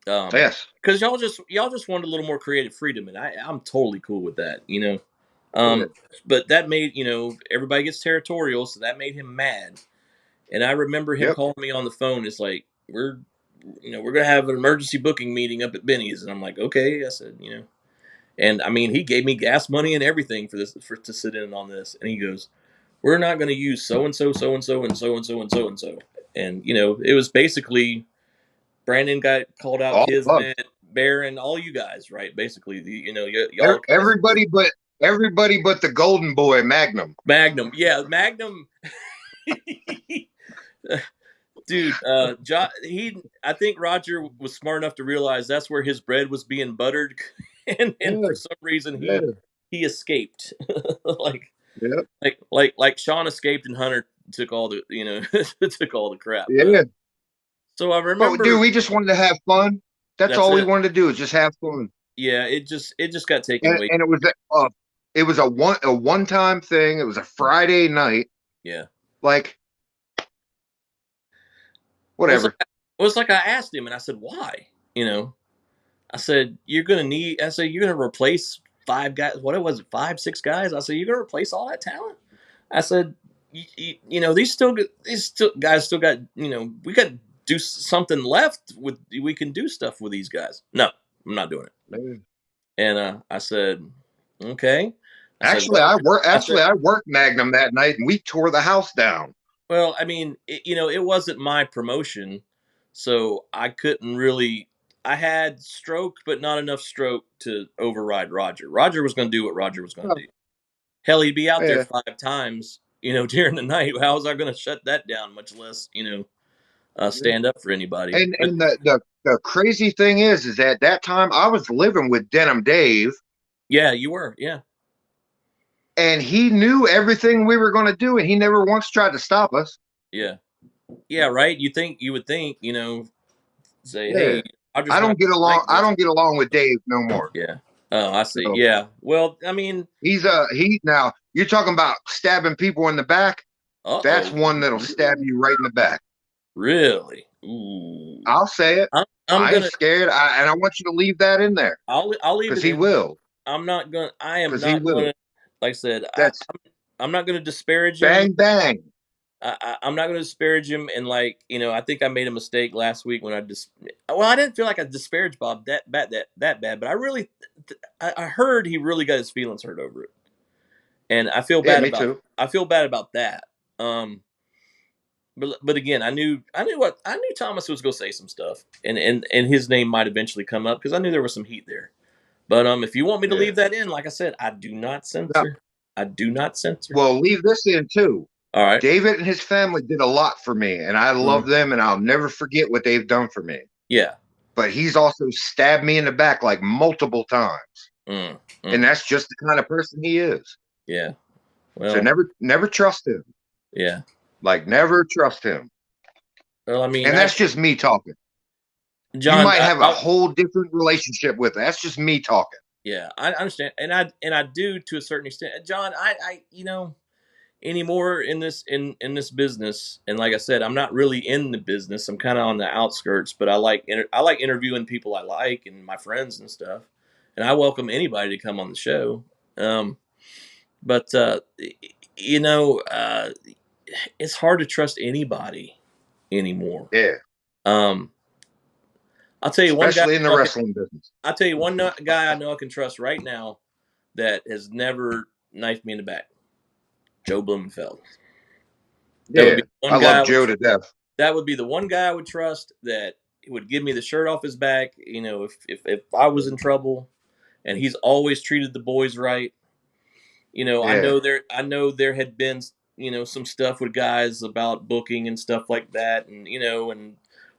Yes. because y'all just wanted a little more creative freedom, and I'm totally cool with that, Yeah. But that made everybody gets territorial, so that made him mad. And I remember him Yep. calling me on the phone. It's like we're gonna have an emergency booking meeting up at Benny's, and I'm like, okay. I said, and I mean, he gave me gas money and everything to sit in on this, and he goes, we're not going to use so and so, so and so, and so and so and so and so, and it was basically Brandon got called out, All of Kismet, us. Bear, and all you guys, right? Basically, y'all Everybody but the golden boy Magnum. Magnum, yeah, Magnum. Dude, I think Roger was smart enough to realize that's where his bread was being buttered, and Yeah. for some reason Yeah. he escaped, like Yep. like Sean escaped and Hunter took all the took all the crap. Yeah. So I But dude, remember, we just wanted to have fun. That's that's all we it. wanted to do is just have fun. Yeah, it just got taken And, away. and it was a one time thing. It was a Friday night. Yeah. Like Well, whatever. it's like I asked him, and I said, "Why?" I said, "You're gonna replace 5 guys. What was it? 5, 6 guys?" I said, "You're gonna replace all that talent." I said, these guys still got we got to do something left with. We can do stuff with these guys. No, I'm not doing it." Man. And I said, "Okay." Actually, I worked Magnum that night, and we tore the house down. Well, I mean, it wasn't my promotion, so I couldn't really. I had stroke, but not enough stroke to override Roger. Roger was going to do what Roger was going to do. Hell, he'd be out there Yeah. 5 times, during the night. How was I going to shut that down? Much less, stand up for anybody. But And the crazy thing is at that time I was living with Denim Dave, yeah, you were, yeah, and he knew everything we were going to do, and he never once tried to stop us. yeah, right. You would think, say, Yeah. hey, Roger's not like I this. don't get along with Dave no more. Yeah. Oh, I see. So Yeah. Well, I mean, he now you're talking about stabbing people in the back. That's uh-oh. one that'll stab you right in the back. Really? Ooh. I'll say it. I'm I ain't gonna. scared. And I want you to leave that in there I'll leave because it he in. will. I'm not gonna. I am Because he not will. gonna. Like I said, That's I'm not gonna disparage him. bang bang. I'm not gonna disparage him. And I think I made a mistake last week when I didn't feel like I disparaged Bob that bad. But I really, I heard he really got his feelings hurt over it, and I feel Yeah, bad me about. too. I feel bad about that. But again, I knew Thomas was going to say some stuff, and his name might eventually come up because I knew there was some heat there. But if you want me to Yeah. leave that in, like I said, I do not censor. I do not censor. Well, leave this in too. All right. David and his family did a lot for me, and I love them, and I'll never forget what they've done for me. Yeah. but he's also stabbed me in the back like multiple times. And that's just the kind of person he is. Yeah. Well, so never trust him. Yeah. Like, never trust him. Well, I mean, And that's just me talking. John, you might have a whole different relationship with it. That's just me talking. Yeah, I understand, and I do to a certain extent, John. I anymore in this business, and like I said, I'm not really in the business. I'm kind of on the outskirts, but I like interviewing people I like and my friends and stuff, and I welcome anybody to come on the show. But it's hard to trust anybody anymore. Yeah. I'll tell you one guy, especially in the wrestling business. I'll tell you one guy I know I can trust right now that has never knifed me in the back. Joe Blumenfeld. Yeah, I love Joe to death. That would be the one guy I would trust that would give me the shirt off his back. You know, if I was in trouble, and he's always treated the boys right. You know, yeah. I know there had been, some stuff with guys about booking and stuff like that, and and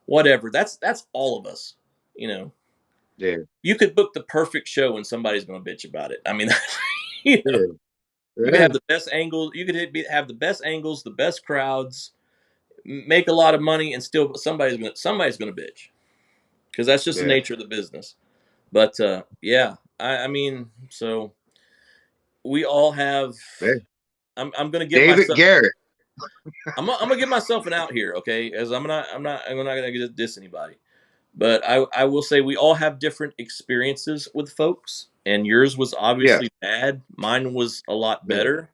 whatever. That's all of us. Yeah. You could book the perfect show and somebody's going to bitch about it. I mean, you could have the best angles. You could have the best angles, the best crowds, make a lot of money, and still somebody's going to bitch, because that's just the nature of the business. But I mean, so we all have. I'm going to give David myself, Garrett. I'm going to give myself an out here, okay? As I'm not going to diss anybody. But I will say we all have different experiences with folks, and yours was obviously bad. Mine was a lot better.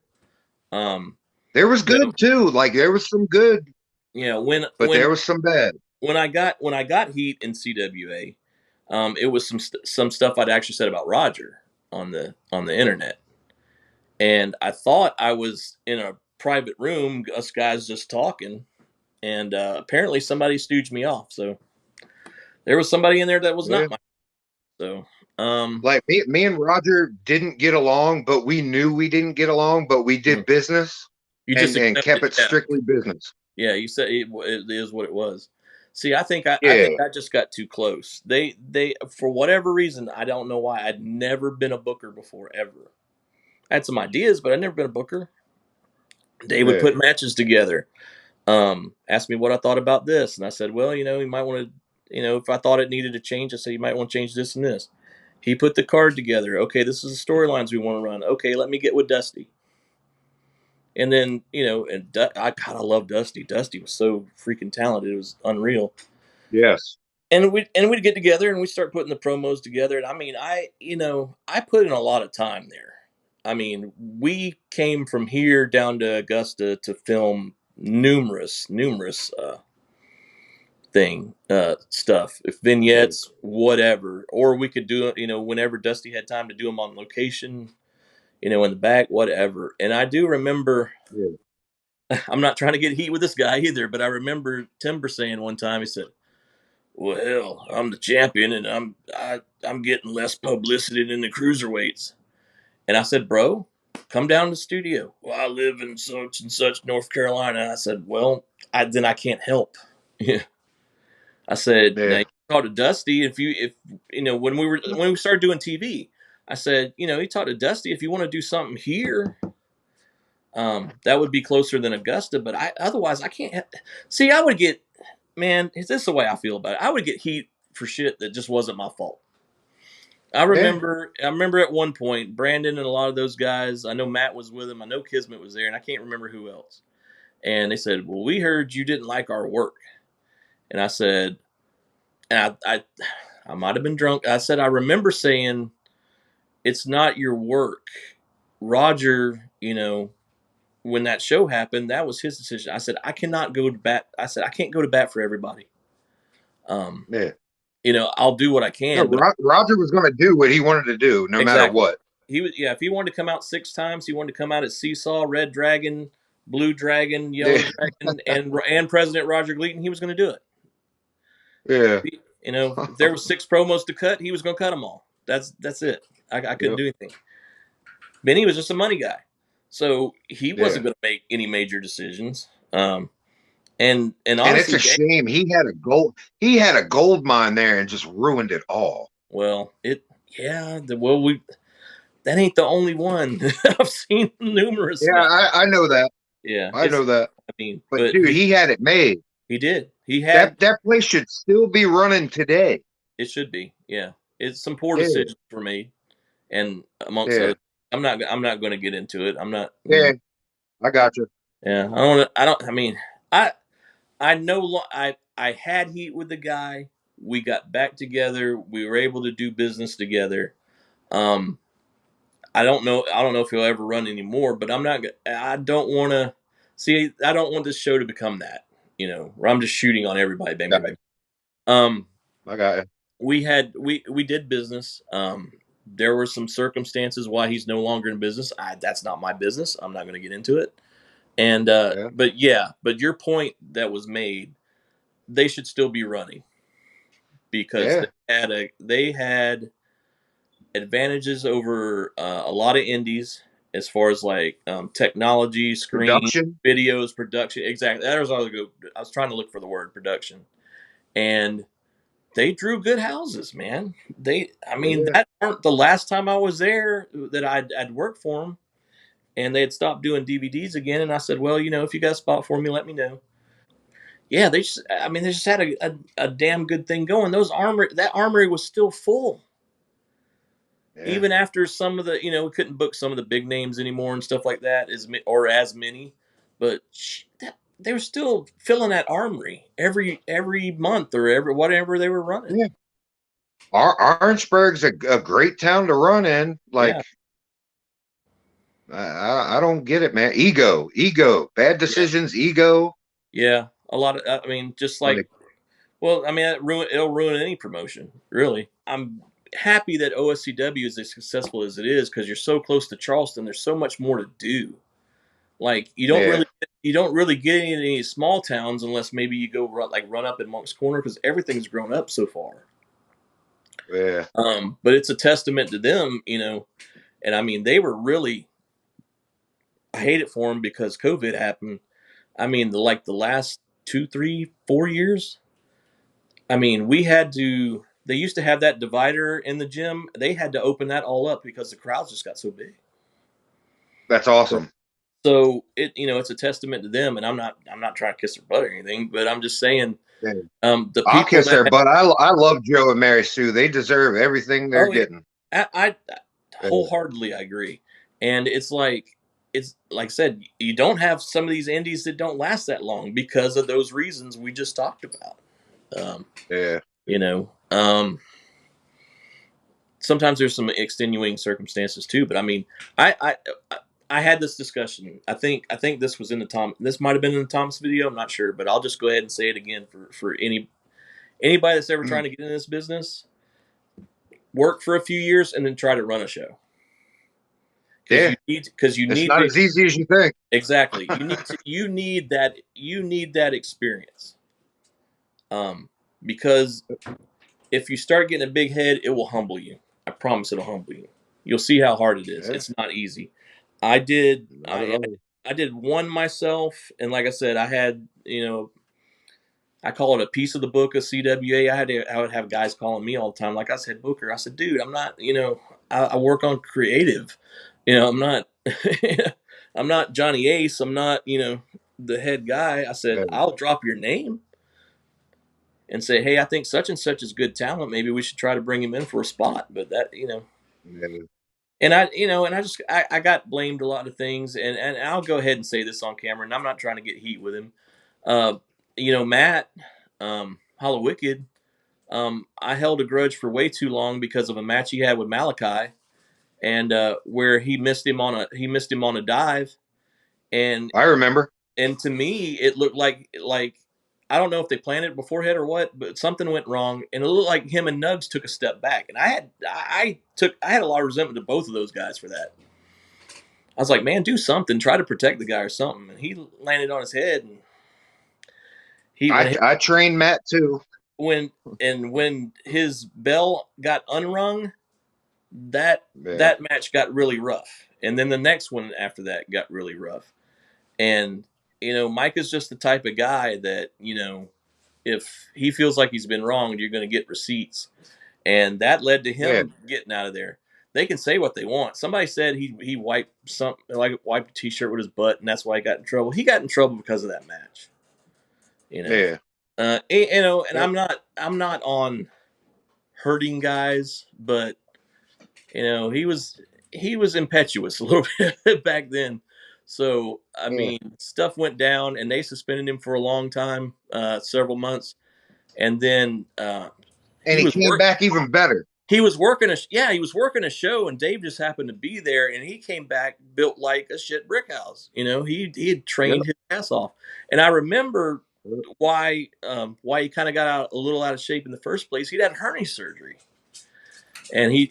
There was good too. Like, there was some good. Yeah, but there was some bad. When I got heat in CWA, it was some stuff I'd actually said about Roger on the internet, and I thought I was in a private room, us guys just talking, and apparently somebody stooged me off. So. There was somebody in there that was not my. So, like me and Roger didn't get along, but we knew we didn't get along, but we did business and kept it strictly business. Yeah, you said it is what it was. See, I think I just got too close. They for whatever reason, I don't know why. I'd never been a booker before, ever. I had some ideas, but I'd never been a booker. They would put matches together. Asked me what I thought about this, and I said, well, you might want to. If I thought it needed a change, I said, you might want to change this and this. He put the card together. Okay, this is the storylines we want to run. Okay, let me get with Dusty. And then, I kind of love Dusty. Dusty was so freaking talented. It was unreal. Yes. And we'd get together and we'd start putting the promos together. And I mean, I put in a lot of time there. I mean, we came from here down to Augusta to film numerous stuff, if vignettes, whatever, or we could do it, whenever Dusty had time to do them on location, in the back, whatever. And I do remember, I'm not trying to get heat with this guy either, but I remember Timber saying one time, he said, well, hell, I'm the champion and I'm getting less publicity than the cruiserweights. And I said, bro, come down to the studio. Well, I live in such and such North Carolina. And I said, well, then I can't help. Yeah. I said, now you talk to Dusty if when we started doing TV, I said, he talked to Dusty if you want to do something here, that would be closer than Augusta, but otherwise I can't. See, I would get, man, is this the way I feel about it? I would get heat for shit that just wasn't my fault. I remember at one point, Brandon and a lot of those guys, I know Matt was with him, I know Kismet was there, and I can't remember who else. And they said, well, we heard you didn't like our work. And I said, and I might have been drunk. I said, I remember saying, it's not your work. Roger, when that show happened, that was his decision. I said, I cannot go to bat. I said, I can't go to bat for everybody. I'll do what I can. No, Roger was going to do what he wanted to do, no matter what. He was, if he wanted to come out 6 times, he wanted to come out as Seesaw, Red Dragon, Blue Dragon, Yellow Dragon, and President Roger Gleaton. He was going to do it. Yeah. If there was 6 promos to cut, he was going to cut them all. That's it. I couldn't do anything. Benny was just a money guy. So he wasn't going to make any major decisions. And And it's honestly, a shame he had a gold mine there and just ruined it all. well, that ain't the only one. I've seen numerous, Yeah, man. I know that. Yeah, I know that. I mean, But but dude, he had it made. he did. That place should still be running today. It should be. Yeah, it's some poor Yeah, decisions were made, and amongst yeah, other, I'm not going to get into it. I'm not. yeah. I got you. Yeah, I don't. I don't. I mean, I I know. I had heat with the guy. We got back together. We were able to do business together. Um, I don't know. I don't know if he'll ever run anymore. But I'm not. I don't want to see. I don't want this show to become that. Where I'm just shooting on everybody. Bang, bang, Got bang. you. Um, I got you. we did business. There were some circumstances why he's no longer in business. That's not my business. I'm not going to get into it. And Yeah, but your point that was made, they should still be running because yeah. they had advantages over a lot of indies as far as like technology, screen, Production. videos, production. Exactly. That was all I was trying to look for the word production, and they drew good houses, man. I mean, Yeah. that weren't the last time I was there that I'd worked for them, and they had stopped doing DVDs again. And I said, well, if you got a spot for me, let me know. Yeah, they just had a damn good thing going. That armory was still full. Yeah. Even after some of the, we couldn't book some of the big names anymore and stuff like that, or as many, but they were still filling that armory every month or every whatever they were running. Yeah. Orangeburg's a great town to run in. Yeah, Like, I don't get it, man. Ego, bad yeah, decisions, ego. yeah. A lot of, I mean, just like, Like, well, I mean, it'll ruin any promotion, really. I'm happy that OSCW is as successful as it is because you're so close to Charleston. There's so much more to do. Like yeah, you don't really get in any small towns unless maybe you go run up in Monk's Corner because everything's grown up so far. yeah. But it's a testament to them, and I mean they were really. I hate it for them because COVID happened. I mean, the last 2, 3, 4 years. I mean, we had to. They used to have that divider in the gym. They had to open that all up because the crowds just got so big. That's So, awesome. so it's a testament to them, and I'm not trying to kiss their butt or anything, but I'm just saying Yeah. the I'll people kiss that their butt. I love Joe and Mary Sue. They deserve everything they're oh yeah, getting. I Yeah, wholeheartedly I agree, and it's like I said, you don't have some of these indies that don't last that long because of those reasons we just talked about. Um, yeah, you know, sometimes there's some extenuating circumstances too, but I mean, I I I had this discussion. I think this was in the Tom. This might have been in the Thomas video. I'm not sure, but I'll just go ahead and say it again for anybody that's ever trying to get in this business. Work for a few years and then try to run a show because yeah. you It's need not to as easy as you think. exactly you need that experience. Because if you start getting a big head, it will humble you. I promise it'll humble you. You'll see how hard it is. Yeah, It's not easy. I did not at all. I did one myself, and like I said, I had I call it a piece of the book of CWA. I would have guys calling me all the time. Like I said, Booker, I said, dude, I'm not, I work on creative. I'm not, I'm not Johnny Ace. I'm not, the head guy. I said, Yeah, I'll drop your name and say, hey, I think such and such is good talent. Maybe we should try to bring him in for a spot. But yeah, and I just, I got blamed a lot of things. And I'll go ahead and say this on camera, and I'm not trying to get heat with him. Uh, Matt, Hollow-Wicked, I held a grudge for way too long because of a match he had with Malachi, and where he missed him on a dive, and I remember. to me it looked like I don't know if they planned it beforehand or what, but something went wrong, and it looked like him and Nugs took a step back, and I had a lot of resentment to both of those guys for that. I was like, man, do something, try to protect the guy or something, and he landed on his head, and he I trained Matt too. when when his bell got unrung, Yeah, that match got really rough, and then the next one after that got really rough, and Micah's just the type of guy that, if he feels like he's been wronged, you're going to get receipts. And that led to him getting out of there. They can say what they want. Somebody said he wiped wiped a t-shirt with his butt, and that's why he got in trouble. He got in trouble because of that match. Yeah. And I'm not on hurting guys, but he was impetuous a little bit back then. So I mean, stuff went down, and they suspended him for a long time, several months, and then and he came back even better. He was working a show, and Dave just happened to be there, and he came back built like a shit brick house. He had trained his ass off, and I remember why he kind of got a little out of shape in the first place. He'd had hernia surgery, and he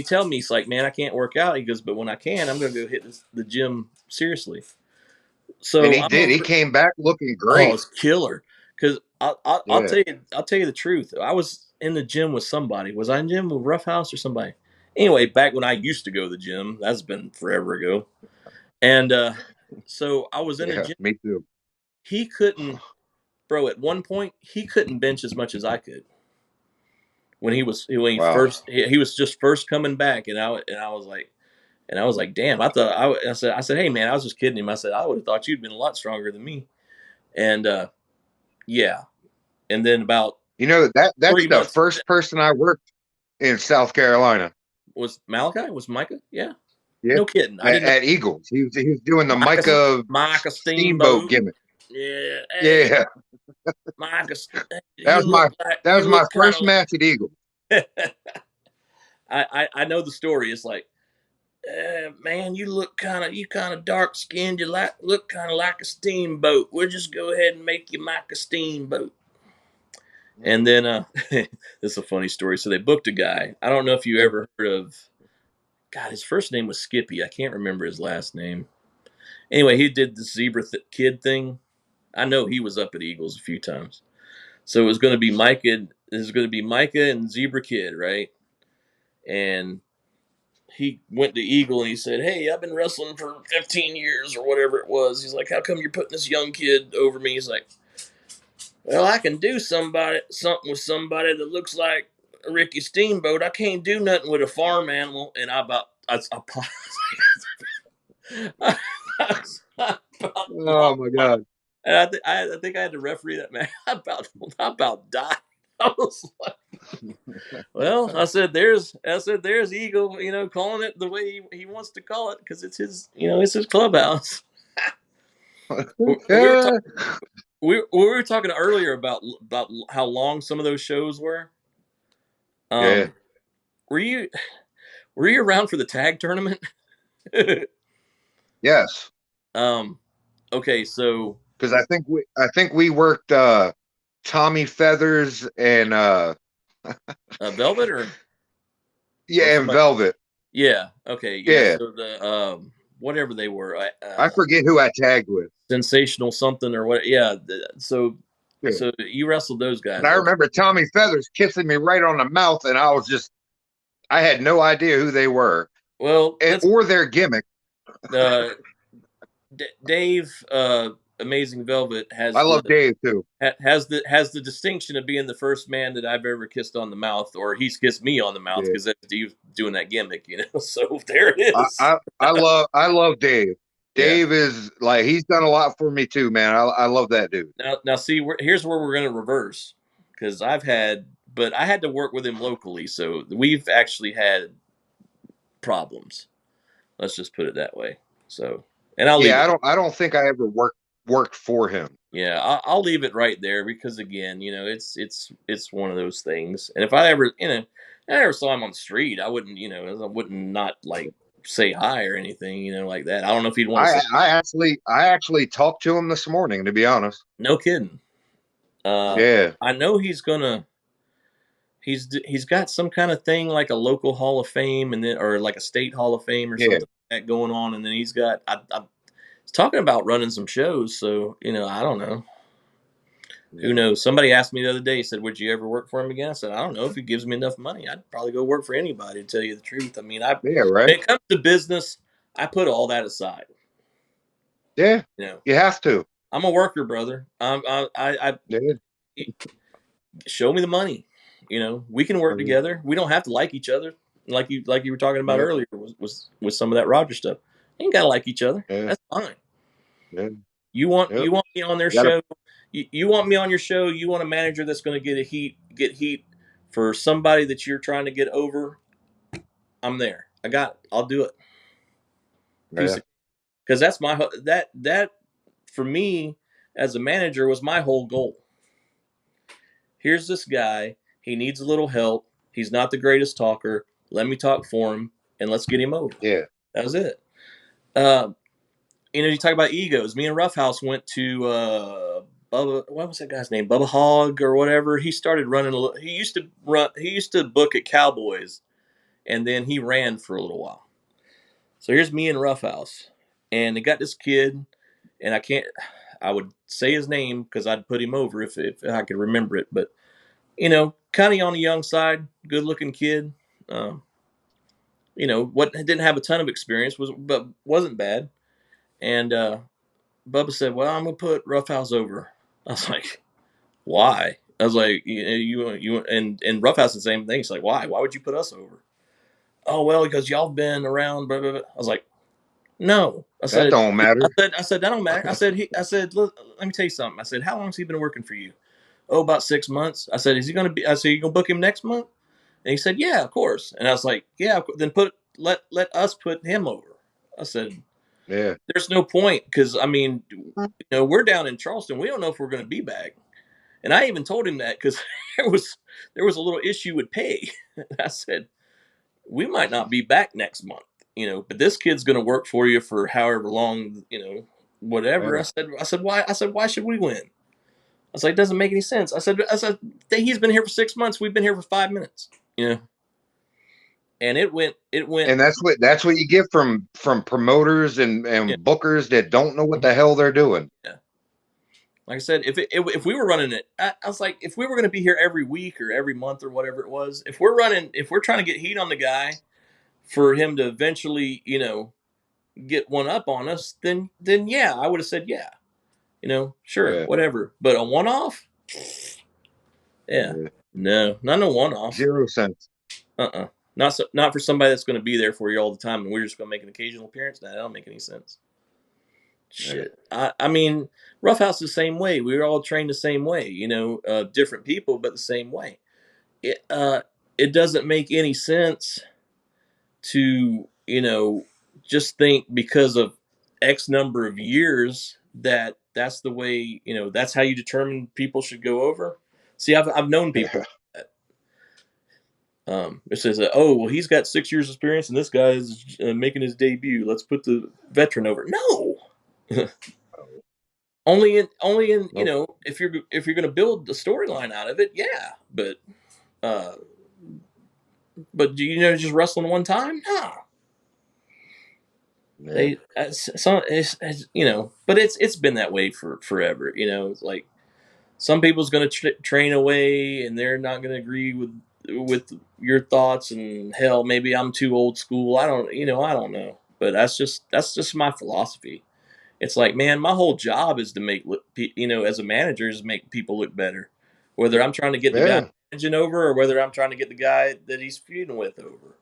tell me, he's like, man, I can't work out. He goes, but when I can, I'm going to go hit the gym seriously. So and he did. He came back looking great. Oh, it's killer. Because I'll tell you the truth. I was in the gym with somebody. Was I in the gym with Rough House or somebody? Anyway, back when I used to go to the gym, that's been forever ago. And so I was in the gym. Me too. He couldn't, bro. At one point, he couldn't bench as much as I could. When he was just first coming back, and I was like, damn. I said, hey man, I was just kidding him. I said, I would have thought you'd been a lot stronger than me. And yeah. And then about that's the first person I worked in South Carolina. Was Malachi? Was Micah? Yeah. Yeah. No kidding. At Eagles. He was doing the Micah Steamboat gimmick. Yeah. Hey, yeah. Micah. That was my first match at Eagles. I know the story. It's like, man, you look kind of dark skinned. You look kind of like a steamboat. We'll just go ahead and make you Micah Steamboat. And then this is a funny story. So they booked a guy. I don't know if you ever heard of. God, his first name was Skippy. I can't remember his last name. Anyway, he did the zebra kid thing. I know he was up at Eagles a few times. So it was going to be Micah. This is going to be Micah and Zebra Kid, right? And he went to Eagle and he said, hey, I've been wrestling for 15 years or whatever it was. He's like, how come you're putting this young kid over me? He's like, well, I can do something with somebody that looks like Ricky Steamboat. I can't do nothing with a farm animal. And oh my God. And I think I had to referee that match. I about died. I was like, well, I said there's Eagle, calling it the way he wants to call it because it's his, it's his clubhouse. We were talking earlier about how long some of those shows were. Were you around for the tag tournament? Yes. Okay, so because I think we worked Tommy Feathers and Velvet or and Velvet. Yeah. Okay. Yeah. So the whatever they were, I forget who I tagged with. Sensational something or what? Yeah. So you wrestled those guys. And I remember Tommy Feathers kissing me right on the mouth, and I had no idea who they were. Well, or their gimmick. Dave, Amazing Velvet has. I love Dave too. Has the distinction of being the first man that I've ever kissed on the mouth, or he's kissed me on the mouth because that's Dave doing that gimmick, So there it is. I love Dave. Dave is like, he's done a lot for me too, man. I love that dude. Now see, here's where we're going to reverse because I had to work with him locally, so we've actually had problems. Let's just put it that way. So, and I don't think I ever worked for him. Yeah, I'll leave it right there because again, it's one of those things. And if I ever, I ever saw him on the street, I wouldn't, I wouldn't not like say hi or anything, like that. I don't know if he'd want to. I actually talked to him this morning, to be honest. No kidding. I know he's gonna. He's got some kind of thing like a local Hall of Fame and then or like a state Hall of Fame or something like that going on, and then he's got. I was talking about running some shows, so I don't know. Who knows? Somebody asked me the other day, said, "Would you ever work for him again?" I said, "I don't know. If he gives me enough money, I'd probably go work for anybody." To tell you the truth, I mean, when it comes to business, I put all that aside. Yeah, you have to. I'm a worker, brother. Yeah. Show me the money. We can work together. We don't have to like each other, like you were talking about Yeah. earlier with some of that Roger stuff. You ain't gotta like each other. Yeah. That's fine. Yeah. You want Yep. me on their Gotta, show. You want me on your show. You want a manager that's going to get heat for somebody that you're trying to get over. I'm there. I'll do it. yeah. Because that's that for me as a manager was my whole goal. Here's this guy. He needs a little help. He's not the greatest talker. Let me talk for him, and let's get him over. Yeah. That was it. Uh, you talk about egos. Me and Roughhouse went to Bubba. What was that guy's name? Bubba Hogg or whatever. He started running a little. He used to run. He used to book at Cowboys, and then he ran for a little while. So here's me and Roughhouse, and they got this kid, and I can't. I would say his name because I'd put him over if I could remember it. But kind of on the young side, good looking kid. What didn't have a ton of experience but wasn't bad. And Bubba said, "Well, I'm gonna put Roughhouse over." I was like, "Why?" I was like, "You," and Roughhouse the same thing. He's like, "Why? Why would you put us over?" Oh well, because y'all been around. Blah, blah, blah. I was like, "No." I That said, don't matter. I said that don't matter. I said, let me tell you something. I said, how long has he been working for you? Oh, about 6 months. I said, is he gonna be? I said, you gonna book him next month? And he said, yeah, of course. And I was like, yeah, then let us put him over. I said, Yeah. there's no point because we're down in Charleston. We don't know if we're going to be back. And I even told him that because there was a little issue with pay. I said we might not be back next month, but this kid's going to work for you for however long, whatever. Yeah. I said why should we win? I was like, it doesn't make any sense. I said he's been here for 6 months. We've been here for 5 minutes, and it went. And that's what you get from promoters and Yeah. bookers that don't know what the hell they're doing. Yeah. Like I said, if we were running it, I was like, if we were going to be here every week or every month or whatever it was, if we're trying to get heat on the guy for him to eventually, get one up on us, then yeah, I would have said yeah, sure, Yeah. whatever. But a one off, yeah, no, not no one off. 0 cents. Not for somebody that's going to be there for you all the time, and we're just going to make an occasional appearance. That don't make any sense. Shit. I mean, Roughhouse the same way. We were all trained the same way, different people, but the same way. It doesn't make any sense to, just think because of X number of years that's the way, that's how you determine people should go over. See, I've known people that. It says, oh, well, he's got 6 years experience and this guy is making his debut. Let's put the veteran over. No. Only in Nope. if you're going to build the storyline out of it, yeah. But do just wrestling one time? No. Yeah. But it's been that way for forever. It's like some people's going to train away, and they're not going to agree with your thoughts. And hell, maybe I'm too old school. I don't know. But that's just my philosophy. It's like, man, my whole job is to make, as a manager, is make people look better. Whether I'm trying to get the guy managing over or whether I'm trying to get the guy that he's feuding with over.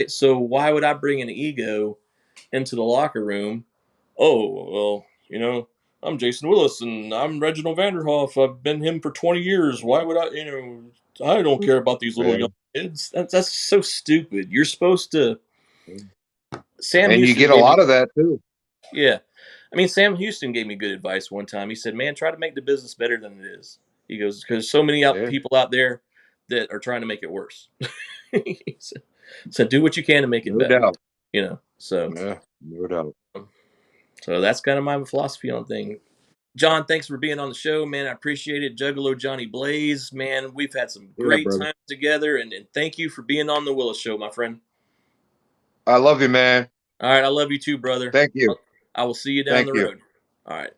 So why would I bring an ego into the locker room? Oh, well, I'm Jason Willis and I'm Reginald Vanderhoff. I've been him for 20 years. Why would I, I don't care about these little young kids. That's so stupid. You're supposed to. Sam And you Houston get a lot of that too. Yeah. I mean, Sam Houston gave me good advice one time. He said, man, try to make the business better than it is. He goes, because so many people out there that are trying to make it worse. He said, do what you can to make it No better. doubt. So Yeah, no doubt. So that's kind of my philosophy on things. John, thanks for being on the show, man. I appreciate it. Juggalo Johnny Blaze, man. We've had some great brother. times together, and thank you for being on the Willis Show, my friend. I love you, man. All right, I love you too, brother. Thank you. I will see you down the road. All right.